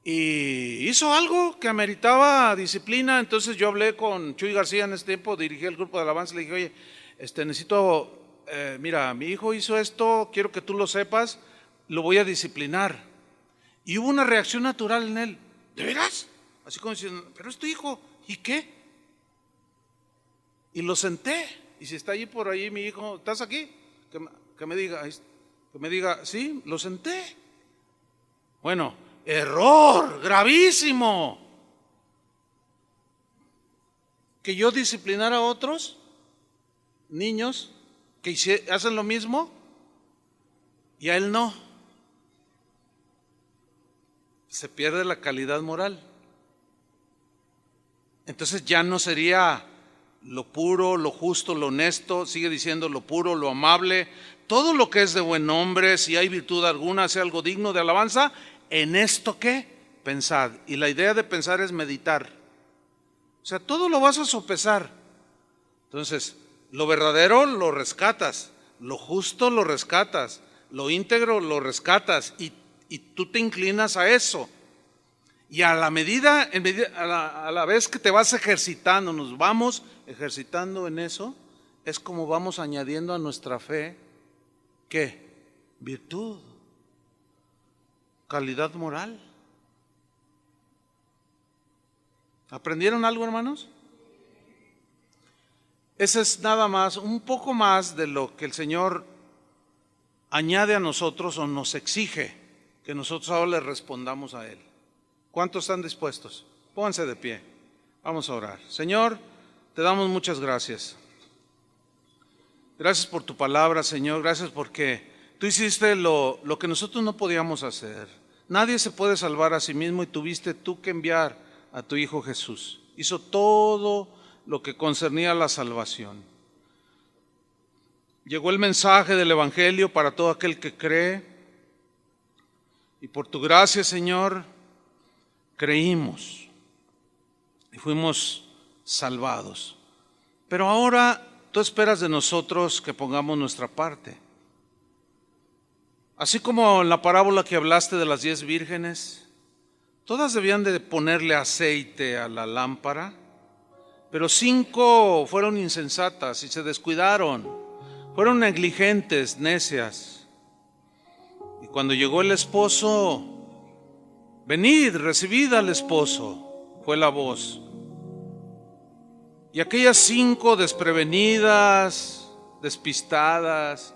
Speaker 1: y hizo algo que ameritaba disciplina. Entonces yo hablé con Chuy García en ese tiempo, dirigí el grupo de alabanza, le dije, oye, necesito, mira, mi hijo hizo esto, quiero que tú lo sepas, lo voy a disciplinar. Y hubo una reacción natural en él, ¿de veras? Así como diciendo, pero es tu hijo, ¿y qué? Y lo senté, y si está allí por ahí mi hijo, ¿estás aquí? Que me diga, sí, lo senté. Bueno, error gravísimo. Que yo disciplinara a otros niños que hacen lo mismo y a él no. Se pierde la calidad moral. Entonces ya no sería lo puro, lo justo, lo honesto, sigue diciendo lo puro, lo amable, todo lo que es de buen nombre, si hay virtud alguna, sea algo digno de alabanza, en esto ¿qué? Pensad. Y la idea de pensar es meditar. O sea, todo lo vas a sopesar. Entonces, lo verdadero lo rescatas, lo justo lo rescatas, lo íntegro lo rescatas, y tú te inclinas a eso. Y a la vez que te vas ejercitando, nos vamos ejercitando en eso, es como vamos añadiendo a nuestra fe, ¿qué? Virtud, calidad moral. ¿Aprendieron algo, hermanos? Ese es nada más, un poco más de lo que el Señor añade a nosotros o nos exige que nosotros ahora le respondamos a Él. ¿Cuántos están dispuestos? Pónganse de pie. Vamos a orar. Señor, te damos muchas gracias. Gracias por tu palabra, Señor. Gracias porque tú hiciste lo que nosotros no podíamos hacer. Nadie se puede salvar a sí mismo y tuviste tú que enviar a tu Hijo Jesús. Hizo todo lo que concernía a la salvación. Llegó el mensaje del Evangelio para todo aquel que cree. Y por tu gracia, Señor, creímos y fuimos salvados. Pero ahora tú esperas de nosotros que pongamos nuestra parte. Así como en la parábola que hablaste de las 10 vírgenes, todas debían de ponerle aceite a la lámpara, pero 5 fueron insensatas y se descuidaron, fueron negligentes, necias. Y cuando llegó el esposo, venid, recibid al esposo, fue la voz. Y aquellas 5 desprevenidas, despistadas,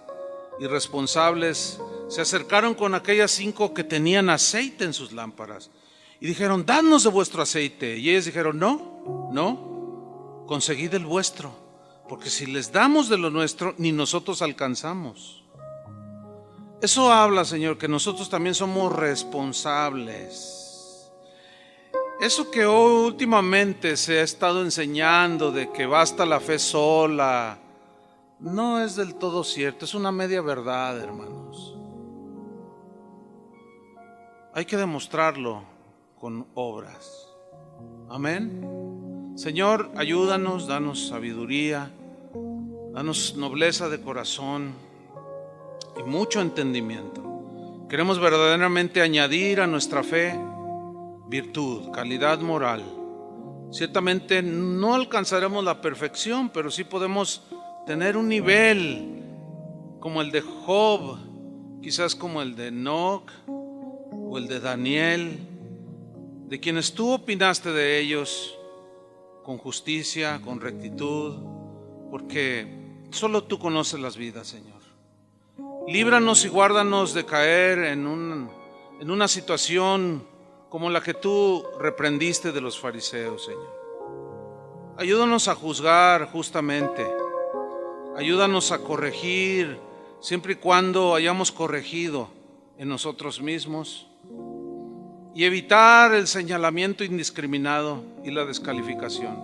Speaker 1: irresponsables, se acercaron con aquellas 5 que tenían aceite en sus lámparas y dijeron: danos de vuestro aceite. Y ellas dijeron: no, conseguid el vuestro, porque si les damos de lo nuestro, ni nosotros alcanzamos. Eso habla, Señor, que nosotros también somos responsables. Eso que últimamente se ha estado enseñando de que basta la fe sola, no es del todo cierto, es una media verdad, hermanos. Hay que demostrarlo con obras. Amén. Señor, ayúdanos, danos sabiduría, danos nobleza de corazón y mucho entendimiento. Queremos verdaderamente añadir a nuestra fe virtud, calidad moral. Ciertamente no alcanzaremos la perfección, pero sí podemos tener un nivel como el de Job, quizás como el de Enoc o el de Daniel, de quienes tú opinaste de ellos con justicia, con rectitud, porque solo tú conoces las vidas, Señor. Líbranos y guárdanos de caer en una situación como la que tú reprendiste de los fariseos, Señor. Ayúdanos a juzgar justamente. Ayúdanos a corregir siempre y cuando hayamos corregido en nosotros mismos y evitar el señalamiento indiscriminado y la descalificación.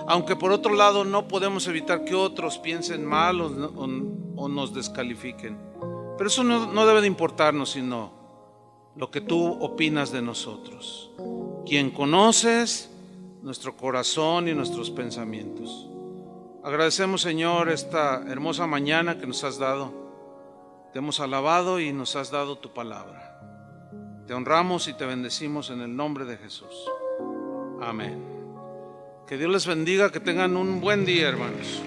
Speaker 1: Aunque por otro lado no podemos evitar que otros piensen mal o nos descalifiquen. Pero eso no debe de importarnos, sino lo que tú opinas de nosotros. Quien conoces nuestro corazón y nuestros pensamientos. Agradecemos, Señor, esta hermosa mañana que nos has dado. Te hemos alabado y nos has dado tu palabra. Te honramos y te bendecimos en el nombre de Jesús. Amén. Que Dios les bendiga, que tengan un buen día, hermanos.